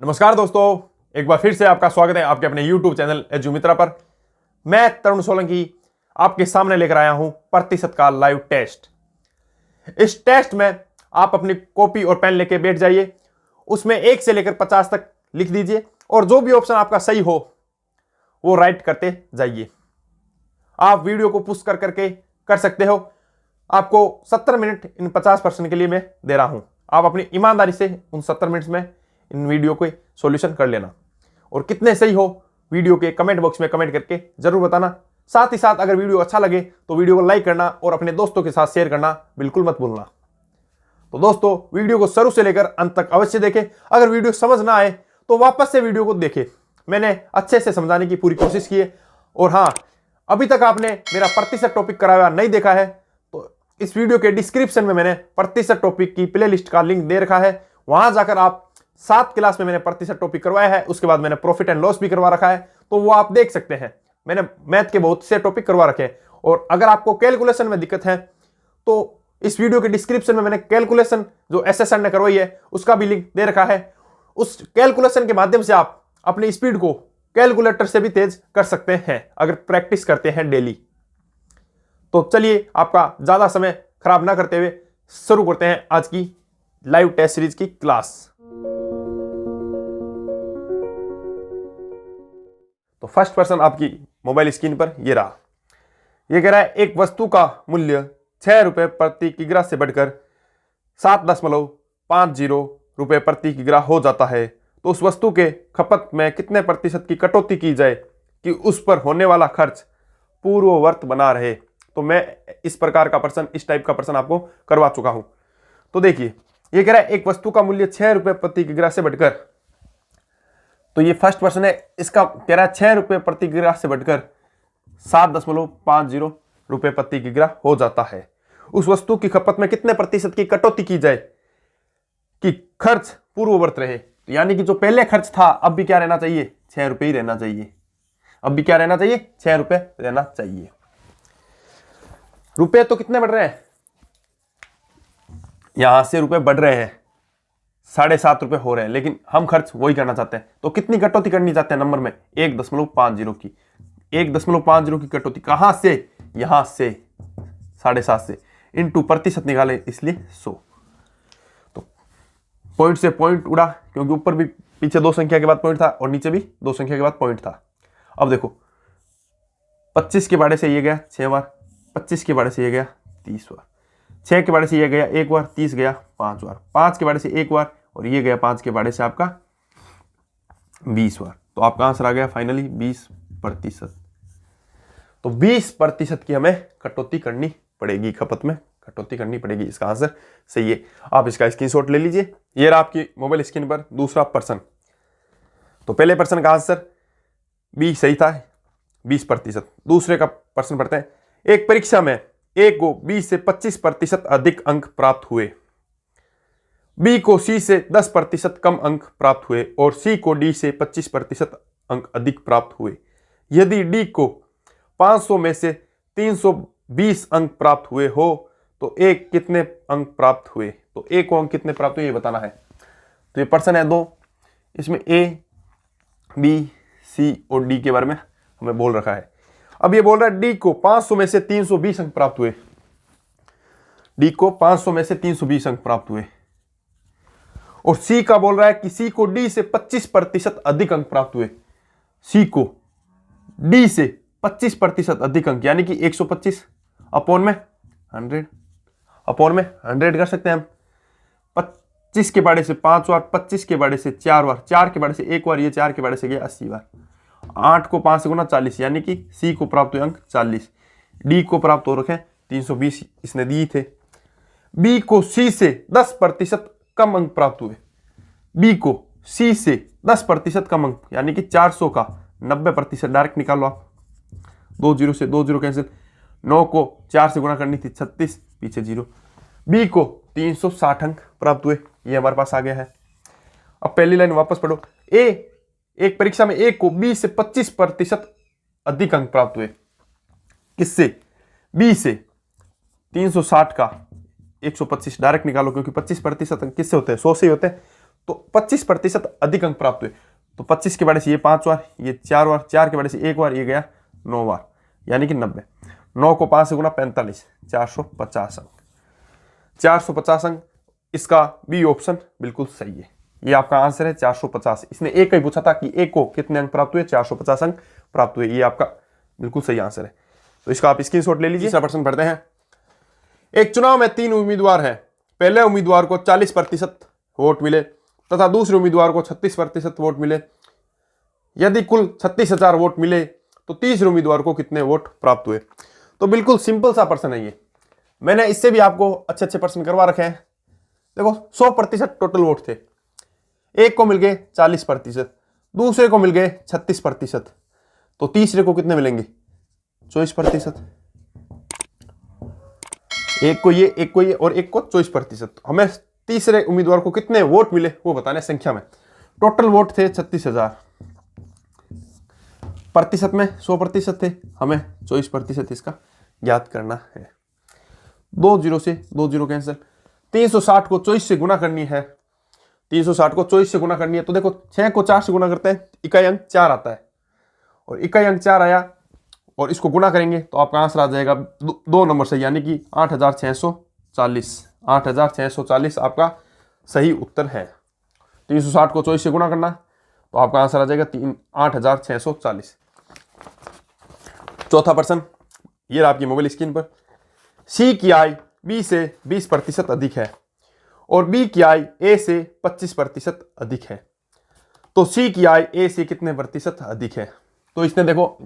नमस्कार दोस्तों, एक बार फिर से आपका स्वागत है आपके अपने YouTube चैनल एजू मित्रा पर। मैं तरुण सोलंकी आपके सामने लेकर आया हूं प्रतिशत का लाइव टेस्ट। इस टेस्ट में आप अपनी कॉपी और पेन लेके बैठ जाइए, उसमें 1 से लेकर 50 तक लिख दीजिए और जो भी ऑप्शन आपका सही हो वो राइट करते जाइए। आप वीडियो को पुश करके कर सकते हो। आपको 70 मिनट इन 50% के लिए मैं दे रहा हूं। आप अपनी ईमानदारी से उन 70 मिनट में इन वीडियो को सॉल्यूशन कर लेना और कितने सही हो वीडियो के कमेंट बॉक्स में कमेंट करके जरूर बताना। साथ ही साथ अगर वीडियो अच्छा लगे तो वीडियो को लाइक करना और अपने दोस्तों के साथ शेयर करना बिल्कुल मत भूलना। तो दोस्तों, वीडियो को शुरू से लेकर अंत तक अवश्य देखें। अगर वीडियो समझ ना आए तो वापस से वीडियो को देखें, मैंने अच्छे से समझाने की पूरी कोशिश की है। और हाँ, अभी तक आपने मेरा प्रतिशत टॉपिक कराया नहीं देखा है तो इस वीडियो के डिस्क्रिप्शन में मैंने प्रतिशत टॉपिक की प्लेलिस्ट का लिंक दे रखा है। वहां जाकर आप 7 क्लास में मैंने प्रतिशत टॉपिक करवाया है, उसके बाद मैंने प्रॉफिट एंड लॉस भी करवा रखा है, तो वो आप देख सकते हैं। मैंने मैथ के बहुत से टॉपिक करवा रखे हैं। और अगर आपको कैलकुलेशन में दिक्कत है तो इस वीडियो के डिस्क्रिप्शन में मैंने कैलकुलेशन जो एसएसआर ने करवाई है उसका भी लिंक दे रखा है। उस कैलकुलेशन के माध्यम से आप अपनी स्पीड को कैलकुलेटर से भी तेज कर सकते हैं अगर प्रैक्टिस करते हैं डेली। तो चलिए, आपका ज्यादा समय खराब ना करते हुए शुरू करते हैं आज की लाइव टेस्ट सीरीज की क्लास। तो फर्स्ट पर्सन आपकी मोबाइल स्क्रीन पर ये रहा। ये कह रहा है एक वस्तु का मूल्य 6 रुपए प्रति किग्रा से बढ़कर 7.50 रुपए प्रति किग्रा हो जाता है, तो उस वस्तु के खपत में कितने प्रतिशत की कटौती की जाए कि उस पर होने वाला खर्च पूर्ववर्त बना रहे। तो मैं इस प्रकार का प्रश्न, इस टाइप का प्रश्न आपको करवा चुका हूं। तो देखिए, ये कह रहा है एक वस्तु का मूल्य 6 रुपए प्रति किग्रा से बढ़कर, तो ये फर्स्ट पर्सन है, इसका कह रहा है 6 रुपए प्रति किग्रा से बढ़कर 7.50 रुपए प्रति किग्रा हो जाता है। उस वस्तु की खपत में कितने प्रतिशत की कटौती की जाए कि खर्च पूर्ववर्त रहे। यानी कि जो पहले खर्च था अब भी क्या रहना चाहिए, 6 रुपए ही रहना चाहिए। अब भी क्या रहना चाहिए, 6 रुपए रहना चाहिए। रुपए तो कितने बढ़ रहे हैं, यहां से रुपए बढ़ रहे हैं, 7.5 रुपए हो रहे हैं, लेकिन हम खर्च वही करना चाहते हैं। तो कितनी कटौती करनी चाहते हैं नंबर में, 1.50 की। 1.50 की कटौती कहां से, यहां से 7.5 से इनटू प्रतिशत निकाले, इसलिए 100। तो पॉइंट से पॉइंट उड़ा, क्योंकि ऊपर भी पीछे 2 संख्या के बाद पॉइंट था और नीचे भी 2 संख्या के बाद पॉइंट था। अब देखो, 25 के बाड़े से ये गया 6 बार, 25 के बाड़े से ये गया 30 बार, 6 के बाड़े से ये गया 1 बार, 30 गया 5 बार, 5 के बाड़े से 1 बार और ये गया 5 के बाड़े से आपका 20 बार। तो आपका आंसर आ गया फाइनली 20%। तो 20% की हमें कटौती करनी पड़ेगी, खपत में कटौती करनी पड़ेगी। इसका आंसर सही है। आप इसका स्क्रीनशॉट ले लीजिए। ये रहा आपकी मोबाइल स्क्रीन पर दूसरा प्रश्न। तो पहले प्रश्न का आंसर बी सही था, 20%। दूसरे का प्रश्न पढ़ते हैं। एक परीक्षा में ए को बी से 25% अधिक अंक प्राप्त हुए, बी को सी से 10% कम अंक प्राप्त हुए और सी को डी से 25% अंक अधिक प्राप्त हुए। यदि डी को 500 में से 320 अंक प्राप्त हुए हो तो ए कितने अंक प्राप्त हुए। तो ए को अंक कितने प्राप्त हुए ये बताना है। तो ये प्रश्न है 2, इसमें ए, बी, सी और डी के बारे में हमें बोल रखा है। अब ये बोल रहा है डी को 500 में से 320 अंक प्राप्त हुए, डी को 500 में से 320 अंक प्राप्त हुए और सी का बोल रहा है कि सी को डी से 25% अधिक अंक प्राप्त हुए। सी को डी से 25% अधिक अंक, यानी कि 125 अपॉन में 100, अपॉन में 100 कर सकते हैं हम। 25 के बाड़े से 5 बार, 25 के बाड़े से 4 बार, 4 के बाड़े से 1 बार, ये 4 के बाड़े से गया 80 बार। 8 को 5 से गुना 40, यानी कि सी को प्राप्त हुए अंक 40, डी को प्राप्त हो रखे 320 इसने दिए थे। बी को सी से 10% कम अंक प्राप्त हुए, बी को सी से 10% कम अंक, यानी कि 400 का 90% डायरेक्ट निकालो आप। 2 जीरो से 2 जीरो कैंसिल, 9 को 4 से गुणा करनी थी 36, पीछे 0। बी को 360 अंक प्राप्त हुए, ये हमारे पास आ गया है। अब पहली लाइन वापस पढ़ो। एक परीक्षा में ए को बी से 25% अधिक अंक प्राप्त हुए, किससे, बी से। 360 का 125 डायरेक्ट निकालो, क्योंकि 25% अंक किससे होते हैं, 100 से ही होते हैं। तो 25% अधिक अंक प्राप्त हुए। तो 25 के बारे से ये 5 बार, ये 4 बार, 4 के बारे से 1 बार, ये गया 9 बार, यानी कि 90। 9 को 5 से गुना 45, 450 अंक। 450 अंक, इसका बी ऑप्शन बिल्कुल सही है। ये आपका आंसर है 450। इसने एक ही पूछा था कि एक को कितने अंक प्राप्त हुए, 450 अंक प्राप्त हुए। ये आपका बिल्कुल सही आंसर है। तो इसका आप स्क्रीनशॉट ले लीजिए। तीसरा प्रश्न पढ़ते हैं। एक चुनाव में 3 उम्मीदवार हैं। पहले उम्मीदवार को 40% वोट मिले तथा दूसरे उम्मीदवार को 36% वोट मिले। यदि कुल 36,000 वोट मिले तो तीसरे उम्मीदवार को कितने वोट प्राप्त हुए। तो बिल्कुल सिंपल सा प्रश्न है ये। मैंने इससे भी आपको अच्छे अच्छे प्रश्न करवा रखे हैं। देखो 100% टोटल वोट थे, एक को मिल गए 40%, दूसरे को मिल गए 36%, तो तीसरे को कितने मिलेंगे 24%। एक को ये और एक को 24%। हमें तीसरे उम्मीदवार को कितने वोट मिले वो बताना है संख्या में। टोटल वोट थे 36,000, प्रतिशत में 100% थे, हमें 24% इसका ज्ञात करना है। 2 0 से 2 0 कैंसिल। 360 को 24 से गुना करनी है। 360 को 24 से गुना करनी है तो देखो 6 को 4 से गुना करते हैं, इकाई अंक 4 आता है, और इकाई अंक 4 आया और इसको गुना करेंगे तो आपका आंसर आ जाएगा 2 नंबर से, यानी कि 8640। 8640 आपका सही उत्तर है। 360 को 24 से गुना करना तो आपका आंसर आ जाएगा 8640। चौथा प्रश्न, ये आपकी मोबाइल स्क्रीन पर। सी की आय बी से 20% अधिक है और बी की आय ए से 25% अधिक है, तो सी की आय ए से कितने प्रतिशत अधिक है। तो इसने देखो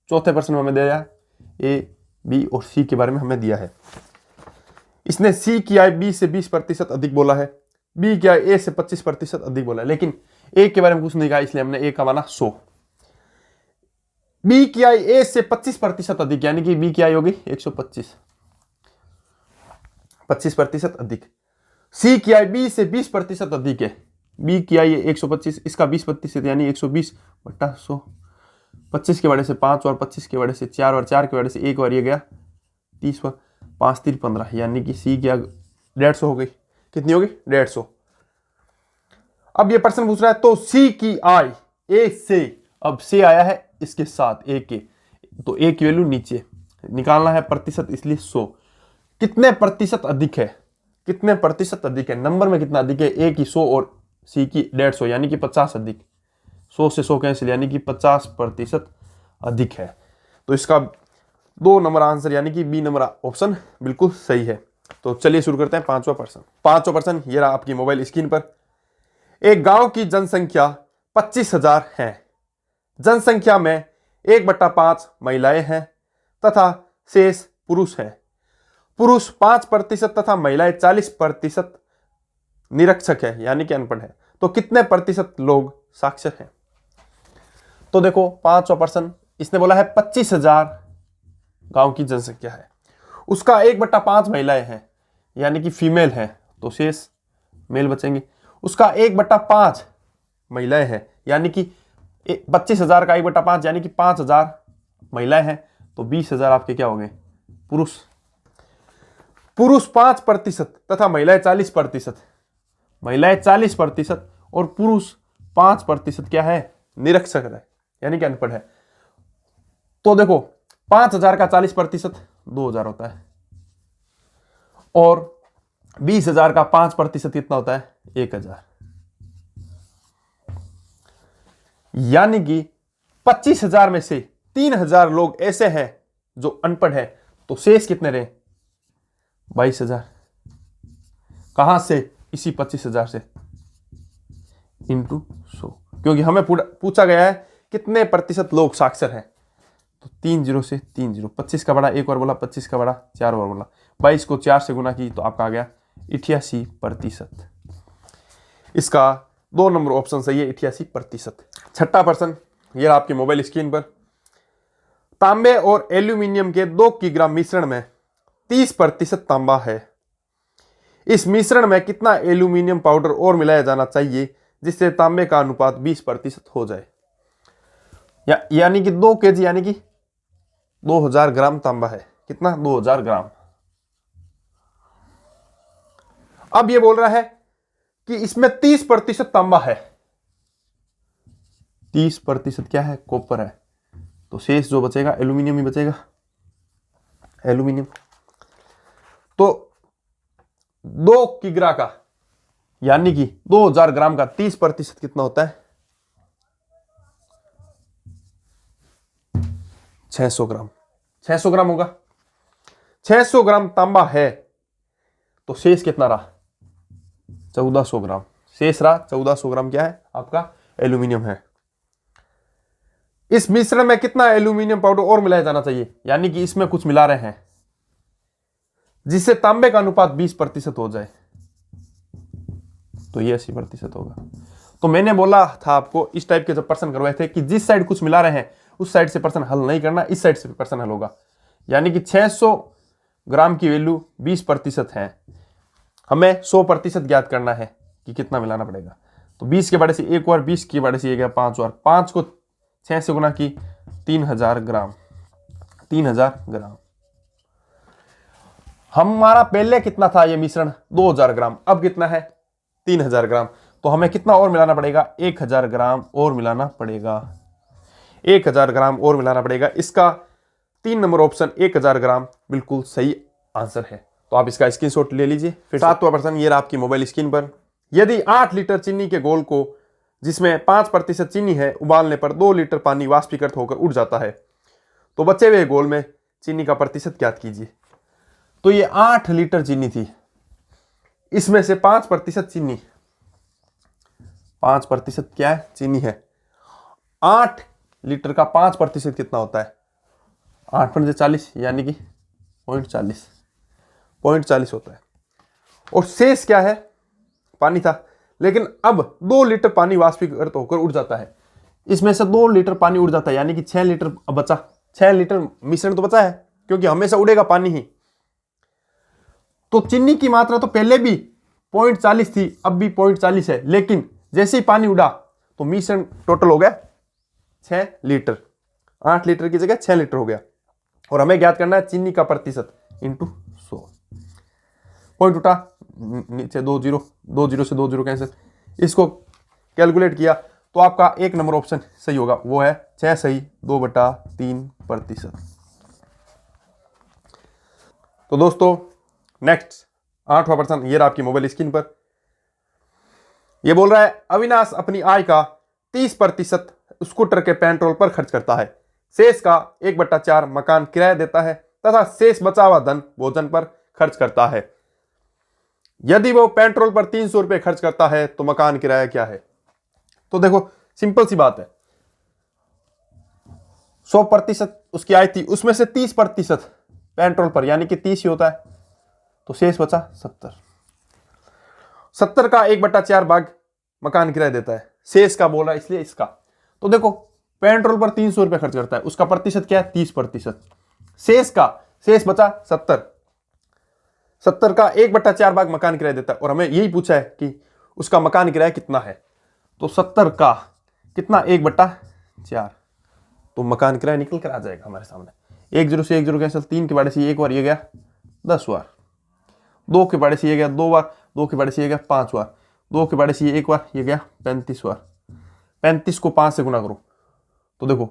चौथे प्रश्न में हमें दिया है ए, बी और सी के बारे में हमें दिया है। इसने सी की आय बी से 20% अधिक बोला है, बी की आय ए से 25% अधिक बोला है, लेकिन ए के बारे में कुछ नहीं कहा, इसलिए हमने ए का माना 100। बी की आय ए से 25% अधिक, यानी कि बी की आय होगी 125, 25% अधिक। सी की आय बी से 20% अधिक है, बी की आय 125, इसका 20% यानी 120/100। 25 के बड़े से 5 और 25 के बड़े से 4 और 4 के बड़े से 1 और ये गया 30 पर 5 3 15, यानी कि सी की 150 हो गई। कितनी होगी 150। अब ये प्रश्न पूछ रहा है तो सी की आय ए से, अब से आया है इसके साथ ए के, तो ए की वैल्यू नीचे निकालना है प्रतिशत, इसलिए 100। कितने प्रतिशत अधिक है, कितने प्रतिशत अधिक है, नंबर में कितना अधिक है, ए की 100 और सी की 150, यानी कि 50 अधिक। 100 से 100 कैंसिल, यानी कि 50% अधिक है। तो इसका 2 नंबर आंसर, यानी कि बी नंबर ऑप्शन बिल्कुल सही है। तो चलिए शुरू करते हैं पांचवा प्रश्न। पांचवा प्रश्न ये रहा आपकी मोबाइल स्क्रीन पर। एक गांव की जनसंख्या 25,000 है। जनसंख्या में 1/5 महिलाएं हैं तथा शेष पुरुष हैं। पुरुष 5% तथा महिलाएं 40% निरक्षर है, यानी कि अनपढ़ है। तो कितने प्रतिशत लोग साक्षर हैं। तो देखो पांचवा प्रश्न, इसने बोला है 25,000 गांव की जनसंख्या है, उसका 1/5 महिलाएं हैं, यानी कि फीमेल है, तो शेष मेल बचेंगे। उसका 1/5 महिलाएं हैं, यानी कि 25,000 का 1/5 यानी कि 5,000 महिलाएं हैं, तो 20,000 आपके क्या हो गए पुरुष। पुरुष 5% तथा महिलाएं 40%। महिलाएं 40% और पुरुष 5% क्या है निरक्षर है, यानी कि अनपढ़ है। तो देखो 5,000 का 40% 2,000 होता है, और 20,000 का 5% कितना होता है 1,000, यानी कि 25,000 में से 3,000 लोग ऐसे हैं जो अनपढ़ है, तो शेष कितने रहे 22,000। कहां से, इसी 25,000 से इंटू 100, क्योंकि हमें पूछा गया है कितने प्रतिशत लोग साक्षर हैं। तो 3 0 से 3 0, 25 का बड़ा एक और बोला, 25 का बड़ा 4 और बोला, 22 को 4 से गुना की तो आपका आ गया 88%। इसका 2 नंबर ऑप्शन सही है 88%। छठा प्रश्न ये आपके मोबाइल स्क्रीन पर। तांबे और एल्यूमिनियम के 2 किलोग्राम मिश्रण में 30% तांबा है। इस मिश्रण में कितना एल्यूमिनियम पाउडर और मिलाया जाना चाहिए जिससे तांबे का अनुपात 20% हो जाए। यानी कि 2 kg यानी कि 2000 ग्राम तांबा है। कितना 2000 ग्राम। अब ये बोल रहा है कि इसमें 30% तांबा है, 30% क्या है, कॉपर है। तो शेष जो बचेगा एल्यूमिनियम ही बचेगा, एल्यूमिनियम। तो 2 किग्रा का यानी कि 2000 ग्राम का 30% कितना होता है, 600 ग्राम। 600 ग्राम होगा, 600 ग्राम तांबा है। तो शेष कितना रहा, 1400 ग्राम। शेष रहा 1400 ग्राम, क्या है आपका, एल्यूमिनियम है। इस मिश्रण में कितना एल्यूमिनियम पाउडर और मिलाया जाना चाहिए, यानी कि इसमें कुछ मिला रहे हैं जिससे तांबे का अनुपात 20% हो जाए, तो ये 80% होगा। तो मैंने बोला था आपको, इस टाइप के जब प्रश्न करवाए थे कि जिस साइड कुछ मिला रहे हैं उस साइड से प्रश्न हल नहीं करना, इस साइड से प्रश्न हल होगा। यानी कि 600 ग्राम की वैल्यू 20% है, हमें 100% ज्ञात करना है कि कितना मिलाना पड़ेगा। तो 20 के बड़े से एक बार, 20 के बड़े से ये गया 5 बार, 5 को 6 से गुना की 3000 ग्राम, 3000 ग्राम। हमारा पहले कितना था ये मिश्रण, 2000 ग्राम, अब कितना है 3000 ग्राम। तो हमें कितना और मिलाना पड़ेगा, 1000 ग्राम और मिलाना पड़ेगा, 1000 ग्राम और मिलाना पड़ेगा। इसका 3 नंबर ऑप्शन 1000 ग्राम बिल्कुल सही आंसर है। तो आप इसका स्क्रीनशॉट ले लीजिए। फिर 7वां प्रश्न, ये रहा आपकी मोबाइल स्क्रीन पर। यदि 8 लीटर चीनी के घोल को, जिसमें 5% चीनी है, उबालने पर 2 लीटर पानी वाष्पीकृत होकर उड़ जाता है, तो बचे हुए घोल में चीनी का प्रतिशत ज्ञात कीजिए। तो ये 8 लीटर चीनी थी, इसमें से 5% चीनी, 5% क्या है, चीनी है। 8 लीटर का 5% कितना होता है, 8 × 40 यानी कि 0.40 होता है। और शेष क्या है, पानी था। लेकिन अब 2 लीटर पानी वाष्पीकृत होकर उड़ जाता है, इसमें से 2 लीटर पानी उड़ जाता है, यानी कि 6 लीटर बचा, 6 लीटर मिश्रण तो बचा है, क्योंकि हमेशा उड़ेगा पानी ही। तो चीनी की मात्रा तो पहले भी 0.40 थी, अब भी 0.40 है, लेकिन जैसे ही पानी उड़ा तो मिश्रण टोटल हो गया 6 लीटर, 8 लीटर की जगह 6 लीटर हो गया। और हमें ज्ञात करना है चीनी का प्रतिशत इंटू 100। पॉइंट उठा, नीचे 2 जीरो, 2 जीरो से 2 जीरो कैंसिल, इसको कैलकुलेट किया तो आपका 1 नंबर ऑप्शन सही होगा, वो है 6 सही 2/3%। तो दोस्तों नेक्स्ट 8वां प्रश्न, ये रहा आपकी मोबाइल स्क्रीन पर। ये बोल रहा है अविनाश अपनी आय का 30% स्कूटर के पेट्रोल पर खर्च करता है, शेष का 1/4 मकान किराया देता है तथा शेष बचा हुआ धन भोजन पर खर्च करता है। यदि वो पेट्रोल पर 300 रुपये खर्च करता है तो मकान किराया क्या है। तो देखो सिंपल सी बात है, 100% उसकी आय थी, उसमें से 30% पेट्रोल पर, यानी कि 30 ही होता है, तो शेष बचा 70 का 1/4 भाग मकान किराया देता है, शेष का बोला इसलिए इसका। तो देखो पेट्रोल पर 300 रुपये खर्च करता है, उसका प्रतिशत क्या है, 30%, शेष बचा 70 का 1/4 भाग मकान किराया देता है, और हमें यही पूछा है कि उसका मकान किराया कितना है। तो 70 का कितना, 1/4, तो मकान किराया निकल कर आ जाएगा हमारे सामने। 1 जीरो से 1 जीरो कैंसिल, 3 के बारे से एक बार ये गया 10 बार, 2 के बारे से ये गया 2 बार, 2 के बारे से ये गया 5 बार, 2 के बारे से ये एक बार, ये गया 35 बार। 35 को 5 से गुना करो तो देखो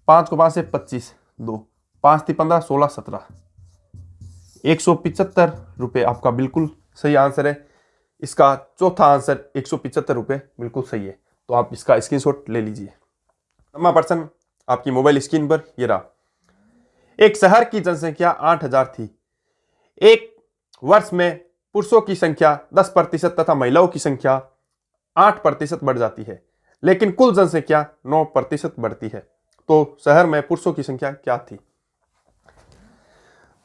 5 को 5 से 25, 2 5 थी 15, 16 17, 175 रुपये आपका बिल्कुल सही आंसर है। इसका चौथा आंसर 175 रुपये बिल्कुल सही है। तो आप इसका स्क्रीनशॉट ले लीजिए। 9वां प्रश्न आपकी मोबाइल स्क्रीन पर ये रहा। एक शहर की जनसंख्या 8000 थी। एक वर्ष में पुरुषों की संख्या 10% तथा महिलाओं की संख्या 8% बढ़ जाती है, लेकिन कुल जनसंख्या 9% बढ़ती है। तो शहर में पुरुषों की संख्या क्या थी।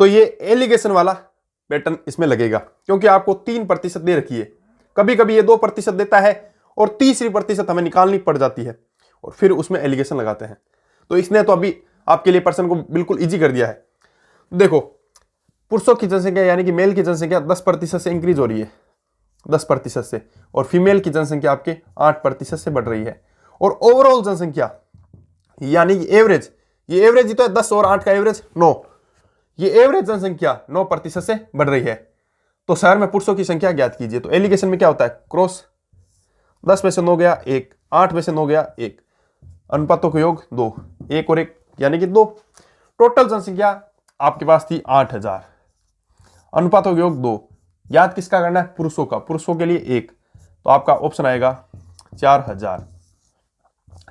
तो ये एलिगेशन वाला पैटर्न इसमें लगेगा, क्योंकि आपको 3% दे रखी है, कभी कभी ये 2% देता है और तीसरी प्रतिशत हमें निकालनी पड़ जाती है और फिर उसमें एलिगेशन लगाते हैं। तो इसने तो अभी आपके लिए प्रश्न को बिल्कुल इजी कर दिया है। देखो पुरुषों की जनसंख्या यानी कि मेल की जनसंख्या 10% से इंक्रीज हो रही है, 10% से, और फीमेल की जनसंख्या आपके 8% से बढ़ रही है। और ओवरऑल जनसंख्या यानी कि एवरेज, ये एवरेज ही तो है, 10 और 8 का एवरेज 9, ये एवरेज जनसंख्या 9% से बढ़ रही है। तो शहर में पुरुषों की संख्या ज्ञात कीजिए। तो एलिगेशन में क्या होता है, क्रॉस 10 में से 9 गया 1, 8 में से 9 गया 1, अनुपातों का योग 2, 1 और 1 यानी कि 2। टोटल जनसंख्या आपके पास थी 8000, अनुपातों का योग 2। याद किसका करना है? पुरुषों का। पुरुषों के लिए 1, तो आपका ऑप्शन आएगा 4000।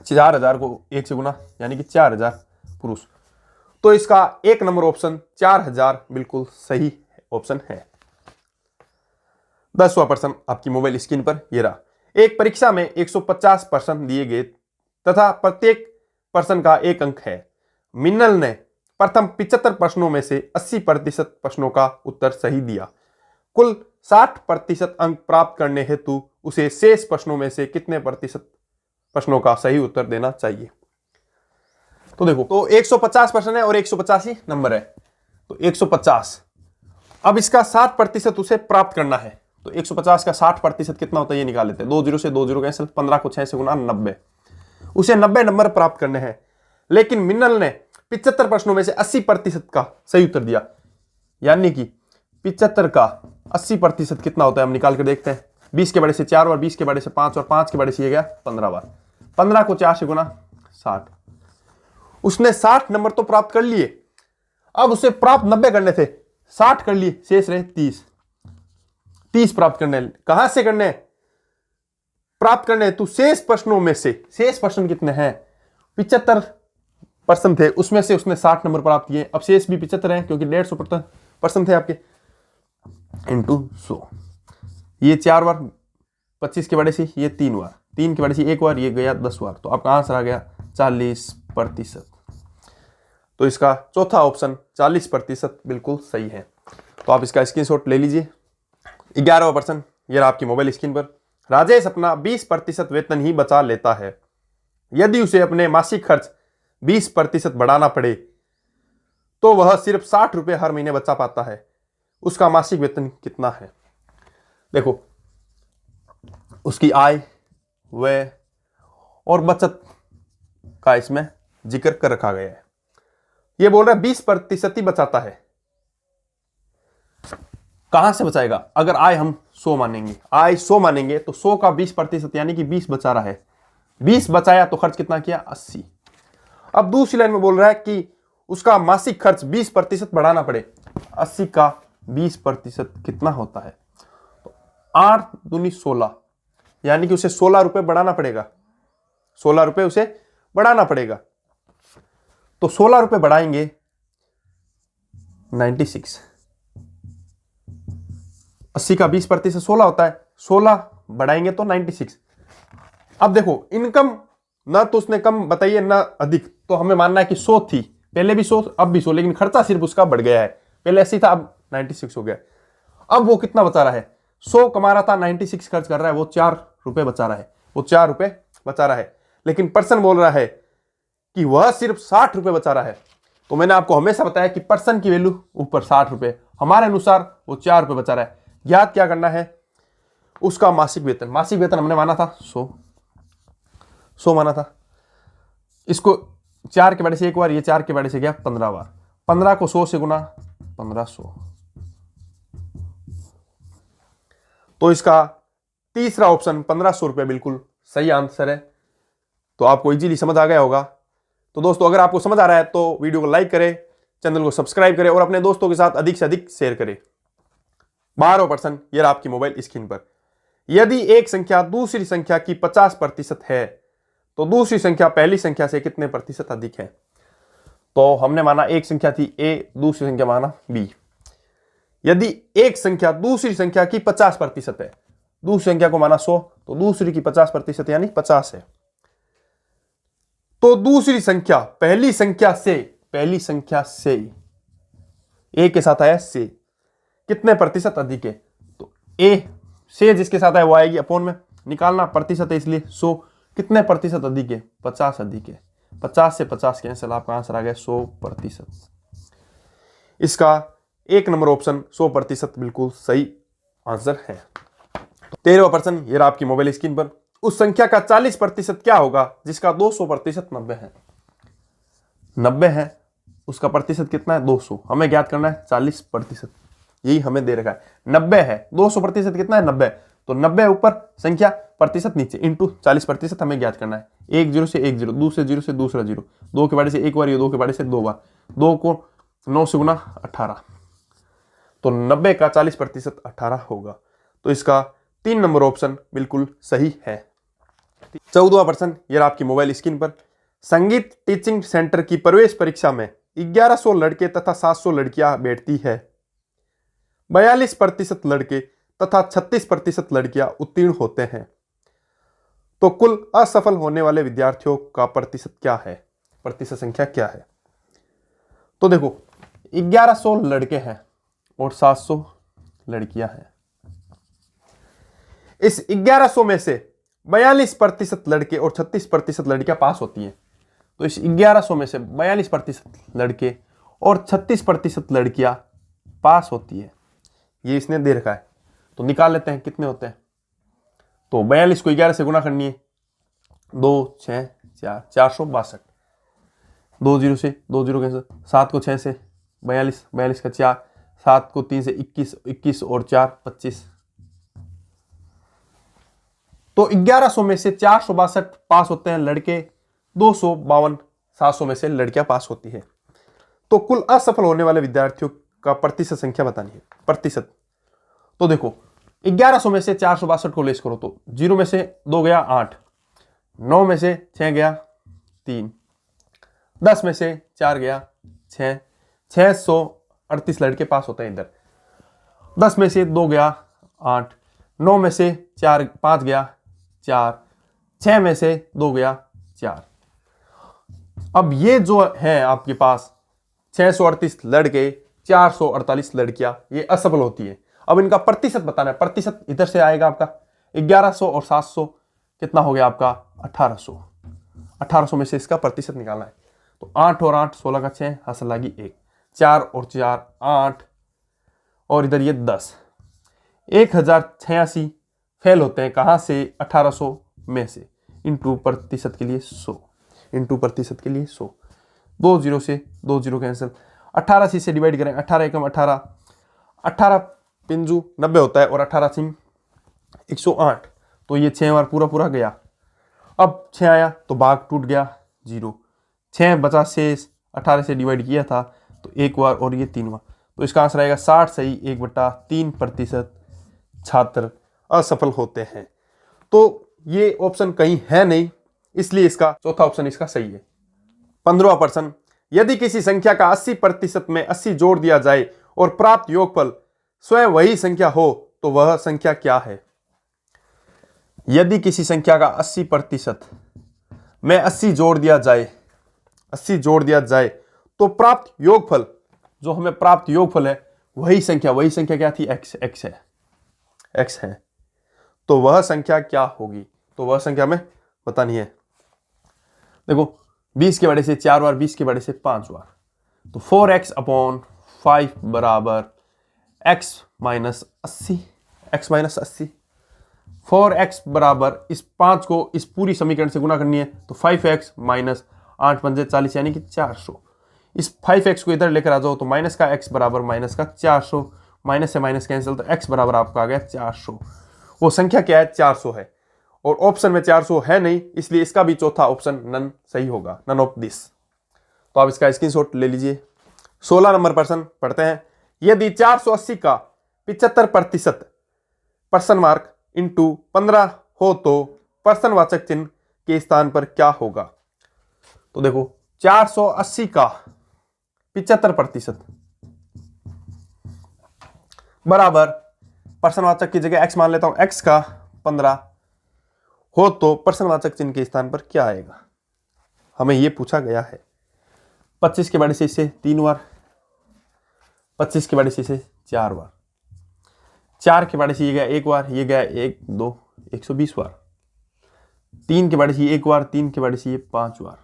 4000 को 1 से गुना यानी कि 4000 पुरुष। तो इसका 1 नंबर ऑप्शन 4000 बिल्कुल सही ऑप्शन है। 10वां प्रश्न आपकी मोबाइल स्क्रीन पर ये रहा। एक परीक्षा में 150 प्रश्न दिए गए तथा प्रत्येक प्रश्न का 1 अंक है। मिन्नल ने प्रथम 75 प्रश्नों में से 80% प्रश्नों का उत्तर सही दिया। कुल 60% अंक प्राप्त करने हेतु उसे शेष प्रश्नों में से कितने प्रतिशत प्रश्नों का सही उत्तर देना चाहिए? तो देखो, तो 150 प्रश्न है और 185 नंबर है, तो 150। अब इसका 60% उसे प्राप्त करना है, तो 150 का 60% कितना होता है ये निकाल लेते हैं। 2 0 से 2 0 कैंसिल, 15 को 6 से गुना 90। उसे 90 नंबर प्राप्त करने हैं, लेकिन मिन्नल ने 75 प्रश्नों में से 80% का सही उत्तर दिया। यानी कि 75 का 80% कितना होता है हम निकाल कर देखते हैं। 20 के बड़े से 4 बार, 20 के बड़े से 5 और 5 के बड़े से ये गया 15 बार। 15 को 4 से गुना 60। उसने 60 नंबर तो प्राप्त कर लिए, अब उसे प्राप्त 90 करने थे, 60 कर लिए, शेष रहे 30 प्राप्त करने। कहां से करने? प्राप्त करने तो शेष प्रश्नों में से। शेष प्रश्न कितने हैं? 75 प्रश्न थे, उसमें से उसने 60 नंबर प्राप्त किए। अब शेष भी 75 हैं क्योंकि 150 प्रश्न थे आपके, इंटू 100। ये 4 बार 25 के बड़े से, ये 3 बार, 3 के बड़े से 1 बार, ये गया 10 बार, तो आपका आंसर आ गया 40%। तो इसका चौथा ऑप्शन 40% बिल्कुल सही है। तो आप इसका स्क्रीनशॉट ले लीजिए। 11वां प्रश्न ये रहा आपकी मोबाइल स्क्रीन पर। राजेश अपना 20% वेतन ही बचा लेता है। यदि उसे अपने मासिक खर्च 20% बढ़ाना पड़े तो वह सिर्फ 60 रुपये हर महीने बचा पाता है। उसका मासिक वेतन कितना है? देखो, उसकी आय, व्यय और बचत का इसमें जिक्र कर रखा गया है। यह बोल रहा है 20% ही बचाता है। कहां से बचाएगा? अगर आय हम 100 मानेंगे, आय 100 मानेंगे तो 100 का 20% यानी कि 20 बचा रहा है। 20 बचाया तो खर्च कितना किया? 80। अब दूसरी लाइन में बोल रहा है कि उसका मासिक खर्च 20% बढ़ाना पड़े। 80 का 20% कितना होता है? तो 8 दूनी 16, यानी कि उसे 16 रुपए बढ़ाना पड़ेगा। 16 रुपए उसे बढ़ाना पड़ेगा। तो 16 रुपए बढ़ाएंगे 96। 80 का 20% 16 होता है, 16 बढ़ाएंगे तो 96। अब देखो, इनकम ना तो उसने कम बताइए ना अधिक, तो हमें मानना है कि 100 थी, पहले भी 100 अब भी 100, लेकिन खर्चा सिर्फ उसका बढ़ गया है। पहले 80 था, अब 96 हो गया। अब वो कितना बचा रहा है? 100 कमा रहा था, 96 खर्च कर रहा है, वो 4 रुपए बचा रहा है, वो 4 रुपए बचा रहा है। लेकिन पर्सन बोल रहा है कि वह सिर्फ 60 रुपए बचा रहा है। तो मैंने आपको हमेशा बताया कि पर्सन की वैल्यू ऊपर 60 रुपए, हमारे अनुसार वो 4 रुपए बचा रहा है। याद क्या करना है? उसका मासिक वेतन, मासिक वेतन हमने माना था 100 माना था। इसको 4 के बड़े से 1 बार, ये 4 के बड़े से गया 15 बार। 15 को 100 से गुना 1500। तो इसका तीसरा ऑप्शन 1500 रुपए बिल्कुल सही आंसर है। तो आपको इजीली समझ आ गया होगा। तो दोस्तों, अगर आपको समझ आ रहा है तो वीडियो को लाइक करें, चैनल को सब्सक्राइब करें और अपने दोस्तों के साथ अधिक से अधिक शेयर करें। 12वां प्रश्न ये रहा आपकी मोबाइल स्क्रीन पर। यदि एक संख्या दूसरी संख्या की 50% है तो दूसरी संख्या पहली संख्या से कितने प्रतिशत अधिक है? तो हमने माना एक संख्या थी A, दूसरी संख्या माना B। यदि एक संख्या दूसरी संख्या की 50% है, दूसरी संख्या को माना 100, तो दूसरी की 50% यानी 50 है, तो दूसरी संख्या पहली संख्या से A के साथ आया से कितने प्रतिशत अधिक है? तो A से जिसके साथ आया वो आएगी अपॉन में, निकालना प्रतिशत है इसलिए 100। कितने प्रतिशत अधिक है? 50 अधिक है। 50 से 50 कैंसिल, आपका आंसर आ गया 100%। इसका 1 नंबर ऑप्शन 100% बिल्कुल सही आंसर है। 13वां प्रश्न ये रहा आपकी मोबाइल स्क्रीन पर। उस संख्या का 40% क्या होगा जिसका 200% 90 है? 90 है, उसका प्रतिशत कितना है? 200। हमें ज्ञात करना है 40%, यही हमें दे रखा है। 90 है, 200% कितना है? 90। तो 90 ऊपर संख्या 40% नीचे इंटू 40% हमें ज्ञात करना है। एक जीरो से एक जीरो, दूसरे जीरो से दूसरा जीरो, 2 के बारे से एक बार, ये 2 के बारे से 2 बार, 2 को 9 से गुना 18, तो 90 का 40% 18 होगा। तो इसका 3 नंबर ऑप्शन बिल्कुल सही है। 14वां प्रश्न, ये आपकी मोबाइल स्क्रीन पर, संगीत टीचिंग सेंटर की प्रवेश परीक्षा में 1100 लड़के तथा 700 लड़कियां बैठती है। 42% लड़के तथा 36% लड़कियां उत्तीर्ण होते हैं। तो कुल असफल होने वाले विद्यार्थियों का प्रतिशत क्या है, प्रतिशत संख्या क्या है? तो देखो 1100 लड़के हैं और 700 लड़कियां हैं। इस 1100 में से 42% लड़के और 36% लड़कियां पास होती हैं। तो इस 1100 में से 42% लड़के और 36% लड़कियां पास होती है, ये इसने दे रखा है। तो निकाल लेते हैं कितने होते हैं। तो 42 को 11 से गुना करनी है, 2 6 4 462, 2 जीरो से 2 जीरो कैंसिल, 7 को 6 से 42, 42 का 4, 7 को 3 से 21, 21 और 4 25। तो 1100 में से 462 पास होते हैं लड़के, 252 700 में से लड़कियां पास होती है। तो कुल असफल होने वाले विद्यार्थियों का प्रतिशत संख्या बतानी है, प्रतिशत। तो देखो 1100 में से 462 को लेस करो, तो 0 में से 2 गया 8, 9 में से 6 गया 3, 10 में से 4 गया 6, 638 लड़के पास होते हैं इधर। 10 में से 2 गया 8, 9 में से 5 गया 4, 6 में से 2 गया 4। अब ये जो है आपके पास 638 लड़के, 448 लड़कियां, ये असफल होती है। अब इनका प्रतिशत बताना है, प्रतिशत इधर से आएगा आपका 1100 और 700 कितना हो गया आपका 1800, 1800 में से इसका प्रतिशत निकालना है। तो 8 और 8 16 का 6, हासिल लगी 1, 4 और 4 8 और इधर ये 10, 1086 फेल होते हैं। कहां से? 1800 में से, इंटू प्रतिशत के लिए 100, इंटू प्रतिशत के लिए 100, 2 जीरो से 2 जीरो कैंसिल, 18 से डिवाइड करें, 18 एकम 18, 18 पिंजू 90 होता है और 18 सिंह 108, तो ये 6 बार पूरा पूरा गया। अब 6 आया तो भाग टूट गया 0, 6 बचा शेष, 18 से डिवाइड किया था तो 1 बार और ये 3 बार, तो इसका आंसर आएगा 60 सही 1/3% छात्र असफल होते हैं। तो ये ऑप्शन कहीं है नहीं, इसलिए इसका चौथा ऑप्शन इसका सही है। 15वां प्रश्न, यदि किसी संख्या का 80% में 80 जोड़ दिया जाए और प्राप्त योगफल स्वयं वही संख्या हो तो वह संख्या क्या है? यदि किसी संख्या का 80% में 80 जोड़ दिया जाए, 80 जोड़ दिया जाए तो प्राप्त योगफल, जो हमें प्राप्त योगफल है वही संख्या क्या थी? x है, x है। तो वह संख्या क्या होगी? तो वह संख्या हमें बतानी है। देखो 20 के बड़े से 4 बार, 20 के बड़े से 5 बार, तो 4x/5 बराबर x minus 80, x minus 80। 4x बराबर इस 5 को इस पूरी समीकरण से गुना करनी है, तो 5x माइनस 8 पंजे 40 यानी कि 400। इस 5x को इधर लेकर आ जाओ तो माइनस का x बराबर माइनस का 400, माइनस से माइनस कैंसिल, तो x बराबर आपका आ गया 400। वो संख्या क्या है? 400 है, और ऑप्शन में 400 है नहीं, इसलिए इसका भी चौथा ऑप्शन नन सही होगा, नन ऑफ दिस। तो आप इसका स्क्रीनशॉट ले लीजिए। 16 नंबर प्रश्न पढ़ते हैं, यदि 480 का 75% पर्सन मार्क इंटू 15 हो तो पर्सनवाचक चिन्ह के स्थान पर क्या होगा? तो देखो 480 का 75% बराबर पर्सनवाचक की जगह x मान लेता हूं, x का 15 हो तो पर्सनवाचक चिन्ह के स्थान पर क्या आएगा? हमें यह पूछा गया है। 25 के बड़े से इसे 3 बार, 25 के बड़े से इसे 4 बार, 4 के बड़े से ये गया 1 बार, ये गया 1 2 120 बार, 3 के बड़े से 1 बार, 3 के बड़े से ये 5 बार,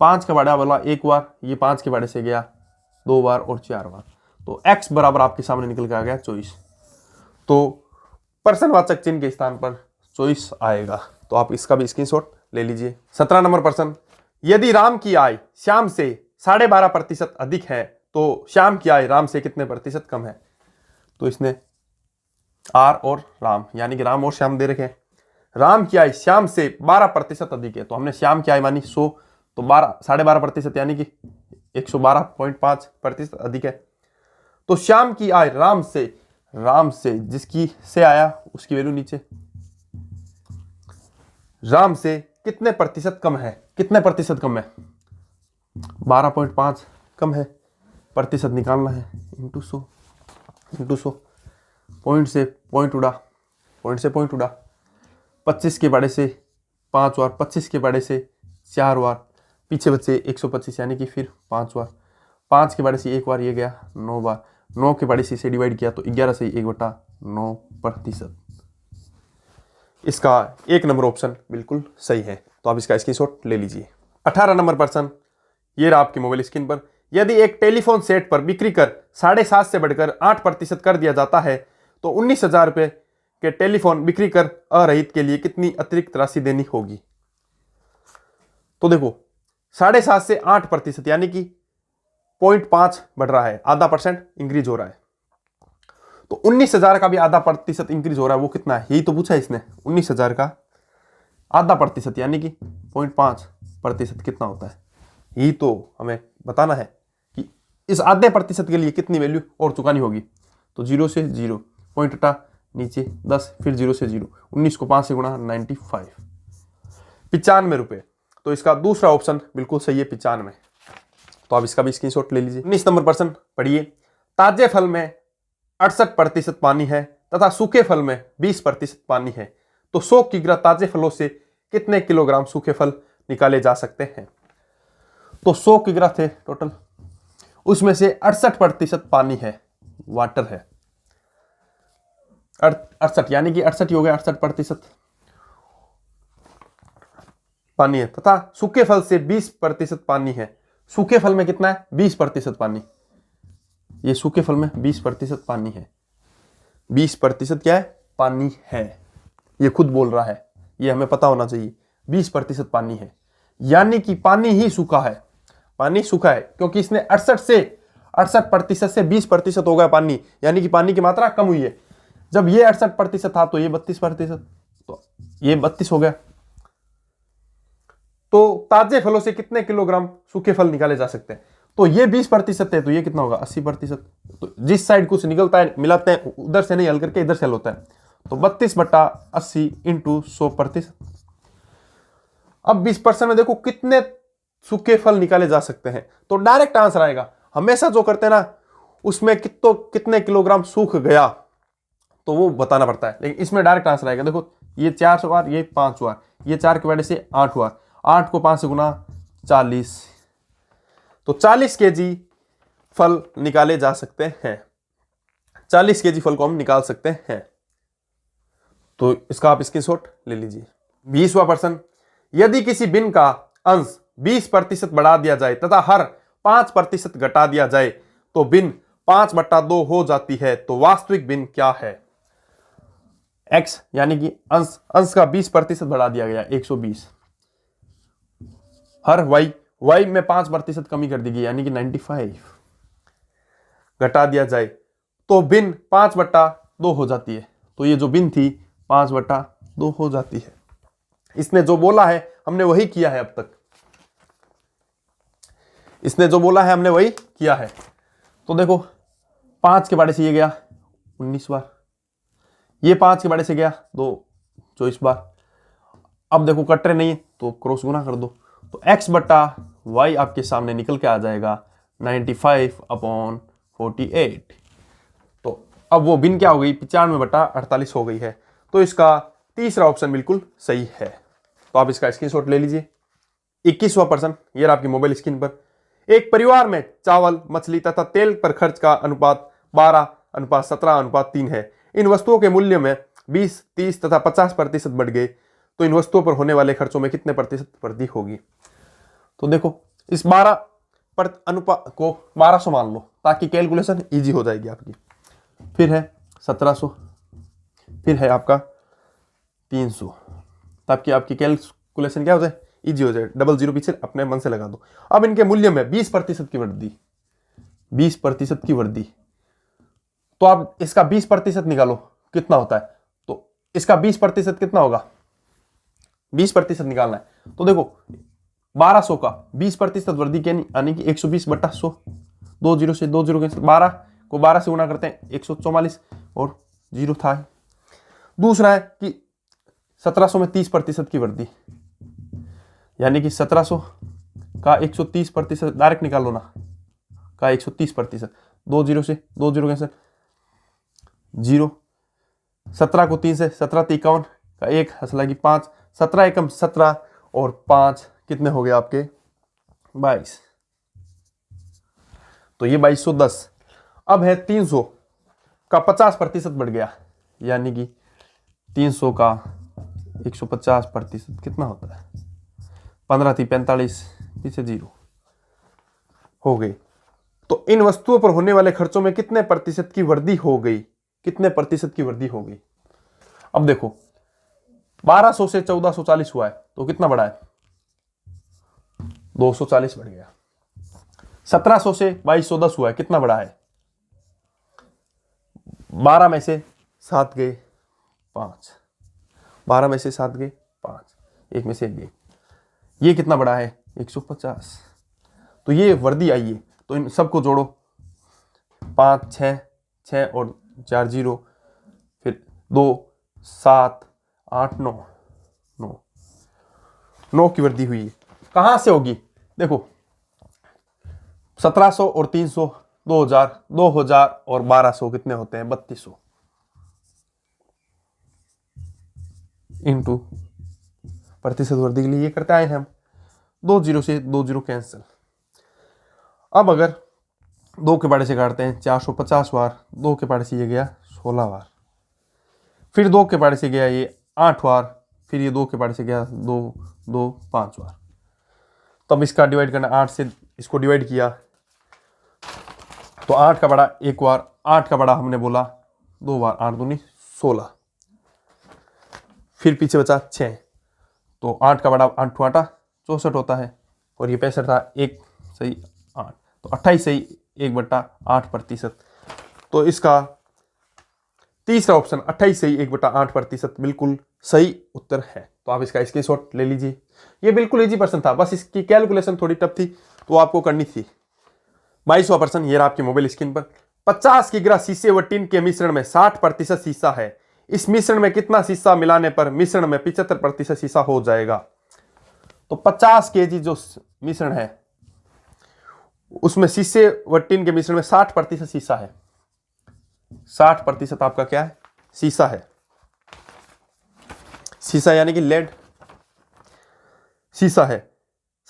5 का बड़ा वाला 1 बार, ये 5 के बड़े से गया 2 बार और 4 बार, तो x बराबर आपके सामने निकल के आ गया 24। तो पर्सनवाचक चिन्ह के स्थान पर 24 आएगा। तो आप इसका भी स्क्रीनशॉट ले लीजिए। 17 नंबर प्रश्न, यदि राम की आय श्याम से 12.5% अधिक है तो श्याम की आय राम से कितने प्रतिशत कम है? तो इसने आर और राम यानी कि राम और श्याम दे रखे हैं। राम की आय श्याम से 12% अधिक है, तो हमने श्याम की आय मानी 100, तो 12.5% यानी कि 112.5% अधिक है। तो श्याम की आय राम से जिसकी से आया उसकी वैल्यू नीचे, राम से कितने प्रतिशत कम है, कितने प्रतिशत कम है, 12.5 कम है, प्रतिशत निकालना है, इंटू 100 पॉइंट से पॉइंट उड़ा, 25 के बड़े से 5 बार, 25 के बड़े से 4 बार, पीछे बचे 125 यानी कि फिर 5 बार, 5 के बड़े से 1 बार, ये गया 9 बार, 9 के बड़े से इसे डिवाइड किया तो 11 से 1/9%। इसका 1 नंबर ऑप्शन बिल्कुल सही है, तो आप इसका स्क्रीनशॉट ले लीजिए। 18 नंबर प्रश्न, ये रहा आपके मोबाइल स्क्रीन पर। यदि एक टेलीफोन सेट पर बिक्री कर 7.5 से बढ़कर 8% कर दिया जाता है तो 19,000 रुपये के टेलीफोन बिक्री कर अरहित के लिए कितनी अतिरिक्त राशि देनी होगी। तो देखो 7.5 से 8% यानी कि 0.5 बढ़ रहा है, आधा % इंक्रीज हो रहा है, तो 19,000 का भी आधा % इंक्रीज हो रहा है, वो कितना है यही तो पूछा है इसने। 19,000 का आधा % यानी कि 0.5% कितना होता है, यही तो हमें बताना है कि इस आधे प्रतिशत के लिए कितनी वैल्यू और चुकानी होगी। तो 0 से 0, पॉइंट हटा नीचे 10, फिर 0 से 0, 19 को 5 से गुणा 95, 95 रुपये। तो इसका दूसरा ऑप्शन बिल्कुल सही है, 95। तो आप इसका भी स्क्रीनशॉट ले लीजिए। 19 नंबर प्रश्न पढ़िए। ताजे फल में 68% पानी है तथा सूखे फल में 20% पानी है, तो 100 किग्रा ताजे फलों से कितने किलोग्राम सूखे फल निकाले जा सकते हैं। तो 100 किग्रा थे टोटल, उसमें से 68% पानी है, वाटर है, 68 यानी कि 68 ही हो गया, 68% पानी है, तथा सूखे फल से 20% पानी है। सूखे फल में कितना है, 20% पानी, ये सूखे फल में 20% पानी है, 20% क्या है, पानी है, ये खुद बोल रहा है, ये हमें पता होना चाहिए, 20% पानी है, यानी कि पानी ही सूखा है, पानी सूखा है, क्योंकि इसने 68% से 20% हो गया पानी, यानी कि पानी की मात्रा कम हुई है। जब ये 68% था तो ये 32%, तो ये 32 हो गया। तो ताजे फलों से कितने किलोग्राम सूखे फल निकाले जा सकते हैं, तो ये 20% है, तो ये कितना होगा, 80%। तो जिस साइड कुछ निकलता है मिलाते हैं, उधर से नहीं हल करके इधर से हल होता है, तो 32/80 इंटू 100%। अब 20% में देखो कितने सूखे फल निकाले जा सकते हैं, तो डायरेक्ट आंसर आएगा। हमेशा जो करते हैं ना उसमें कितने किलोग्राम सूख गया तो वो बताना पड़ता है, लेकिन इसमें डायरेक्ट आंसर आएगा। देखो ये 4 बार, ये 5 बार, ये 4 के वजह से 8 बार, 8 को 5 से गुना 40, तो 40 kg फल निकाले जा सकते हैं, 40 kg फल को हम निकाल सकते हैं। तो इसका आप स्क्रीनशॉट ले लीजिए। 20वां प्रश्न, यदि किसी बिन का अंश 20% बढ़ा दिया जाए तथा हर 5% घटा दिया जाए तो बिन 5/2 हो जाती है, तो वास्तविक बिन क्या है। x यानी कि अंश का 20% बढ़ा दिया गया, 120, हर y में 5% कमी कर दी गई यानी कि 95 घटा दिया जाए तो बिन 5/2 हो जाती है, तो ये जो बिन थी 5/2 हो जाती है। इसने जो बोला है हमने वही किया है, अब तक इसने जो बोला है हमने वही किया है। तो देखो 5 के बारे से ये गया 19 बार, ये 5 के बारे से गया 24 बार। अब देखो कट रहे नहीं तो क्रॉस गुना कर दो, तो x/y आपके सामने निकल के आ जाएगा 95/48। तो अब वो बिन क्या हो गई, 95/48 हो गई है। तो इसका तीसरा ऑप्शन बिल्कुल सही है, तो आप इसका स्क्रीनशॉट ले लीजिए। 21वां प्रश्न, ये रहा आपकी मोबाइल स्क्रीन पर। एक परिवार में चावल, मछली तथा तेल पर खर्च का अनुपात 12:17:3 है। इन वस्तुओं के मूल्य में 20, 30 तथा 50% बढ़ गए, तो इन वस्तुओं पर होने वाले खर्चों में कितने प्रतिशत वृद्धि होगी। तो देखो इस 12 पर अनुपात को 1200 मान लो ताकि कैलकुलेशन इजी हो जाएगी आपकी। फिर है 1700, फिर है आपका 300, ताकि आपकी कैलकुलेशन क्या हो जाए, इजी हो जाए। डबल जीरो पीछे अपने मन से लगा दो। अब इनके मूल्य में 20% की वृद्धि, 20% की वृद्धि, तो आप इसका 20% निकालो कितना होता है। तो इसका 20% कितना होगा, 20% निकालना है। तो देखो 1200 का 20% वृद्धि यानी कि 120/100, 2 जीरो से 2 जीरो के 12 को 12 से गुना करते हैं 144 और जीरो था। दूसरा है कि 1700 में 30% की वृद्धि, यानी कि 1700 का 130% डायरेक्ट निकालो ना, का 130%, 2 जीरो से 2 जीरो कैंसिल, जीरो, 17 को 3 से 17 51 का 1 हंसला की 5, 17 एकम 17 और 5 कितने हो गए आपके 22। तो ये 2210। अब है 300 का 50% बढ़ गया, यानी कि 300 का 150% कितना होता है 15 थी 45 पीछे जीरो हो गई। तो इन वस्तुओं पर होने वाले खर्चों में कितने प्रतिशत की वृद्धि हो गई, कितने प्रतिशत की वृद्धि हो गई। अब देखो 1200 से 1440 हुआ है तो कितना बढ़ा है 240 बढ़ गया। 1700 से 2210 हुआ है कितना बढ़ा है 12 में से 7 गए 5, 12 में से 7 गए 5, 1 में से 1 गए, ये कितना बढ़ा है 150। तो ये वृद्धि आई है। तो इन सबको जोड़ो 5 6 6 और 4 जीरो, फिर 2 7 8 9 9 9 की वृद्धि हुई है। कहां से होगी देखो 1700 और 300 2000 2000 और 1200 कितने होते हैं 3200 इंटू प्रतिशत वृद्धि के लिए ये करते आए हैं हम। 2 जीरो से 2 जीरो कैंसिल। अब अगर 2 के पाड़े से काटते हैं 450 बार, 2 के पाड़े से ये गया 16 बार, फिर 2 के पाड़े से गया ये 8 बार, फिर ये 2 के पाड़े से गया 2 2 5 बार। तब इसका डिवाइड करना 8 से इसको डिवाइड किया तो 8 का बड़ा एक बार, 8 का बड़ा हमने बोला 2 बार, 8 दूनी 16, फिर पीछे बचा 6, तो 8 का बड़ा 8 8 64 होता है और ये 65 था 1 सही 8, तो 28 सही 1/8%। तो इसका तीसरा ऑप्शन 28 सही 1/8% बिल्कुल सही उत्तर है। तो आप इसका स्क्रीनशॉट ले लीजिए। ये बिल्कुल इजी प्रश्न था, बस इसकी कैलकुलेशन थोड़ी टफ थी तो आपको करनी थी। 22वां प्रश्न ये रहा आपके मोबाइल स्क्रीन पर। 50 किग्रा शीशे व टिन के मिश्रण में 60% शीशा है, इस मिश्रण में कितना शीशा मिलाने पर मिश्रण में 75% शीशा हो जाएगा। तो 50 केजी जो मिश्रण है उसमें शीशे व टिन के मिश्रण में 60% शीशा है, 60% आपका क्या है शीशा है। शीशा यानी कि लेड शीशा है,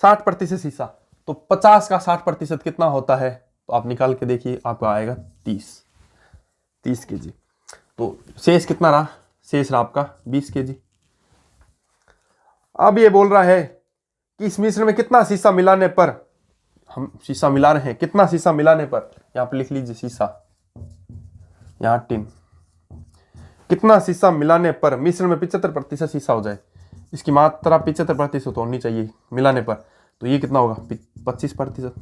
60% शीशा। तो 50 का 60% कितना होता है तो आप निकाल के देखिए आपका आएगा 30 केजी। तो शेष कितना रहा, शेष रहा आपका 20 केजी। अब ये बोल रहा है कि इस मिश्रण में कितना शीशा मिलाने पर, हम शीशा मिला रहे हैं, कितना शीशा मिलाने पर, यहां पर लिख लीजिए शीशा, यहां टिन, कितना शीशा मिलाने पर मिश्रण में 75% शीशा हो जाए। इसकी मात्रा 75% होनी चाहिए मिलाने पर, तो ये कितना होगा 25%।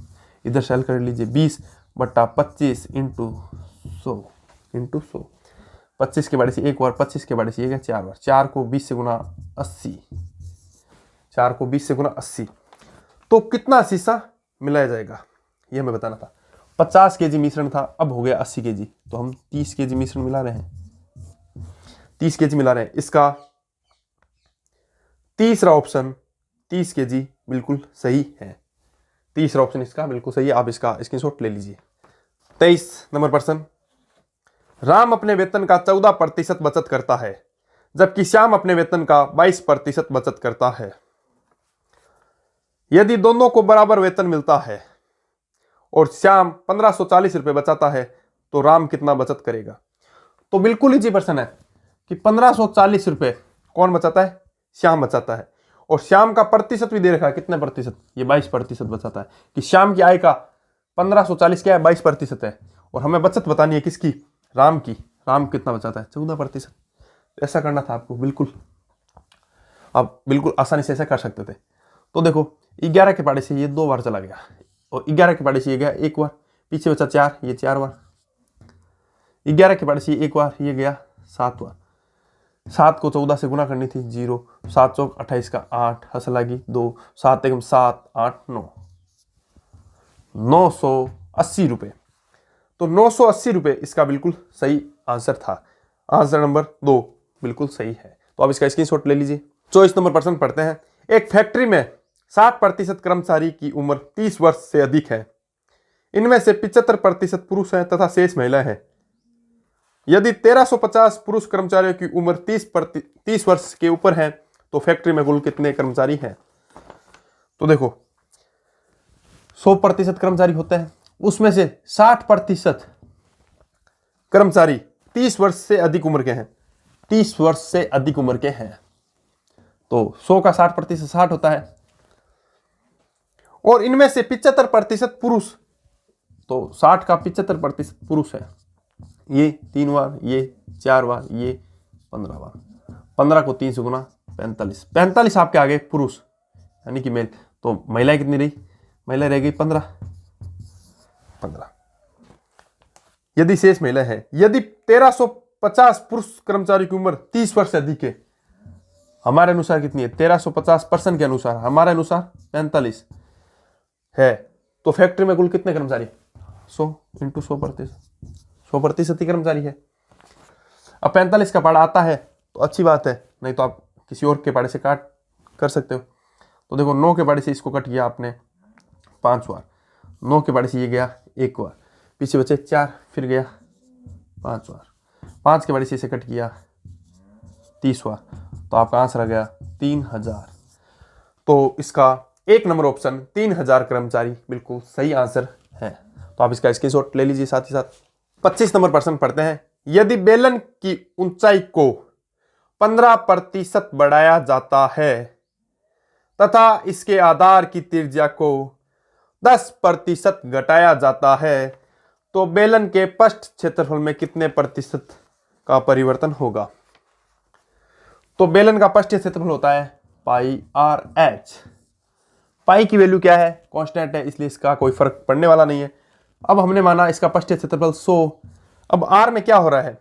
इधर सेल कर लीजिए 20/25 इंटू 100 25 के बारे से एक बार, 25 के बारे से ये गया 4 बार, 4 को 20 से गुना 80, 4 को 20 से गुना 80, तो कितना शीशा मिलाया जाएगा ये हमें बताना था। 50 केजी मिश्रण था, अब हो गया 80 केजी, तो हम 30 केजी मिश्रण मिला रहे हैं, 30 केजी मिला रहे हैं। इसका तीसरा ऑप्शन 30 केजी बिल्कुल सही है, तीसरा ऑप्शन इसका बिल्कुल सही है। आप इसका स्क्रीनशॉट ले लीजिए। 23 नंबर प्रश्न। राम अपने वेतन का 14% बचत करता है जबकि श्याम अपने वेतन का 22% बचत करता है। यदि दोनों को बराबर वेतन मिलता है और श्याम 1540 रुपए बचाता है तो राम कितना बचत करेगा। तो बिल्कुल इजी प्रश्न है कि 1540 रुपए कौन बचाता है, श्याम बचाता है, और श्याम का प्रतिशत भी दे रखा है, कितने प्रतिशत, ये 22% बचाता है। कि श्याम की आय का 1540 क्या है 22% है, और हमें बचत बतानी है किसकी, राम की। राम कितना बचाता है 14%। ऐसा करना था आपको, बिल्कुल आप बिल्कुल आसानी से ऐसा कर सकते थे। तो देखो 11 के पाड़े से ये 2 बार चला गया और 11 के पाड़े से ये गया 1 बार, पीछे बचा 4, ये 4 बार, 11 के पाड़े से 1 बार, ये गया 7 बार, 7 को 14 से गुना करनी थी 0, 7 चौक 28 का 8, हसल आ गई 2, 7 एकम 7, 8 9, 980 रुपये। तो 980 रुपये इसका बिल्कुल सही आंसर था। आंसर नंबर 2 बिल्कुल सही है। तो आप इसका स्क्रीनशॉट ले लीजिए। 24 नंबर प्रश्न पढ़ते हैं। एक फैक्ट्री में 60% कर्मचारी की उम्र 30 वर्ष से अधिक है। इनमें से 75% पुरुष हैं तथा शेष महिला है। यदि 1350 पुरुष कर्मचारियों की उम्र 30 वर्ष के ऊपर है तो फैक्ट्री में कुल कितने कर्मचारी हैं? तो देखो 100% कर्मचारी होते हैं, उसमें से 60% कर्मचारी 30 वर्ष से अधिक उम्र के हैं। 30 वर्ष से अधिक उम्र के हैं तो 100 का 60% 60 होता है। और इनमें से 75% पुरुष, तो 60 का 75% पुरुष है। ये 3 बार, ये 4 बार, ये 15 बार। 15 को 3 से गुना 45, 45 आपके आगे पुरुष यानी कि मेल। तो महिलाएं कितनी रही? महिला रह गई 15। यदि शेष महिला है, यदि 1350 पुरुष कर्मचारी की उम्र 30 वर्ष से अधिक है, हमारे अनुसार कितनी है? 1350% के अनुसार, हमारे अनुसार 45 है, तो फैक्ट्री में कुल कितने कर्मचारी? 100 इंटू 100%, 100% ही कर्मचारी है। अब 45 का पाड़ा आता है तो अच्छी बात है, नहीं तो आप किसी और के पाड़े से काट कर सकते हो। तो देखो 9 के पाड़े से इसको कट किया आपने 5 बार, 9 के पाड़े से ये गया 1 बार, पीछे बचे 4, फिर गया 5 बार, 5 के पाड़े से इसे कट किया 30 बार, तो आपका आंसर आ गया 3000। तो इसका 1 नंबर ऑप्शन 3000 कर्मचारी बिल्कुल सही आंसर है। तो आप इसका स्क्रीनशॉट ले लीजिए। साथ ही साथ 25 नंबर प्रश्न पढ़ते हैं। यदि बेलन की ऊंचाई को 15% बढ़ाया जाता है तथा इसके आधार की त्रिज्या को 10% घटाया जाता है तो बेलन के पृष्ठ क्षेत्रफल में कितने प्रतिशत का परिवर्तन होगा? तो बेलन का पृष्ठ क्षेत्रफल होता है पाई आर एच। पाई की वैल्यू क्या है? कांस्टेंट है, इसलिए इसका कोई फर्क पड़ने वाला नहीं है। अब हमने माना इसका पृष्ठ क्षेत्रफल 100। अब आर में क्या हो रहा है?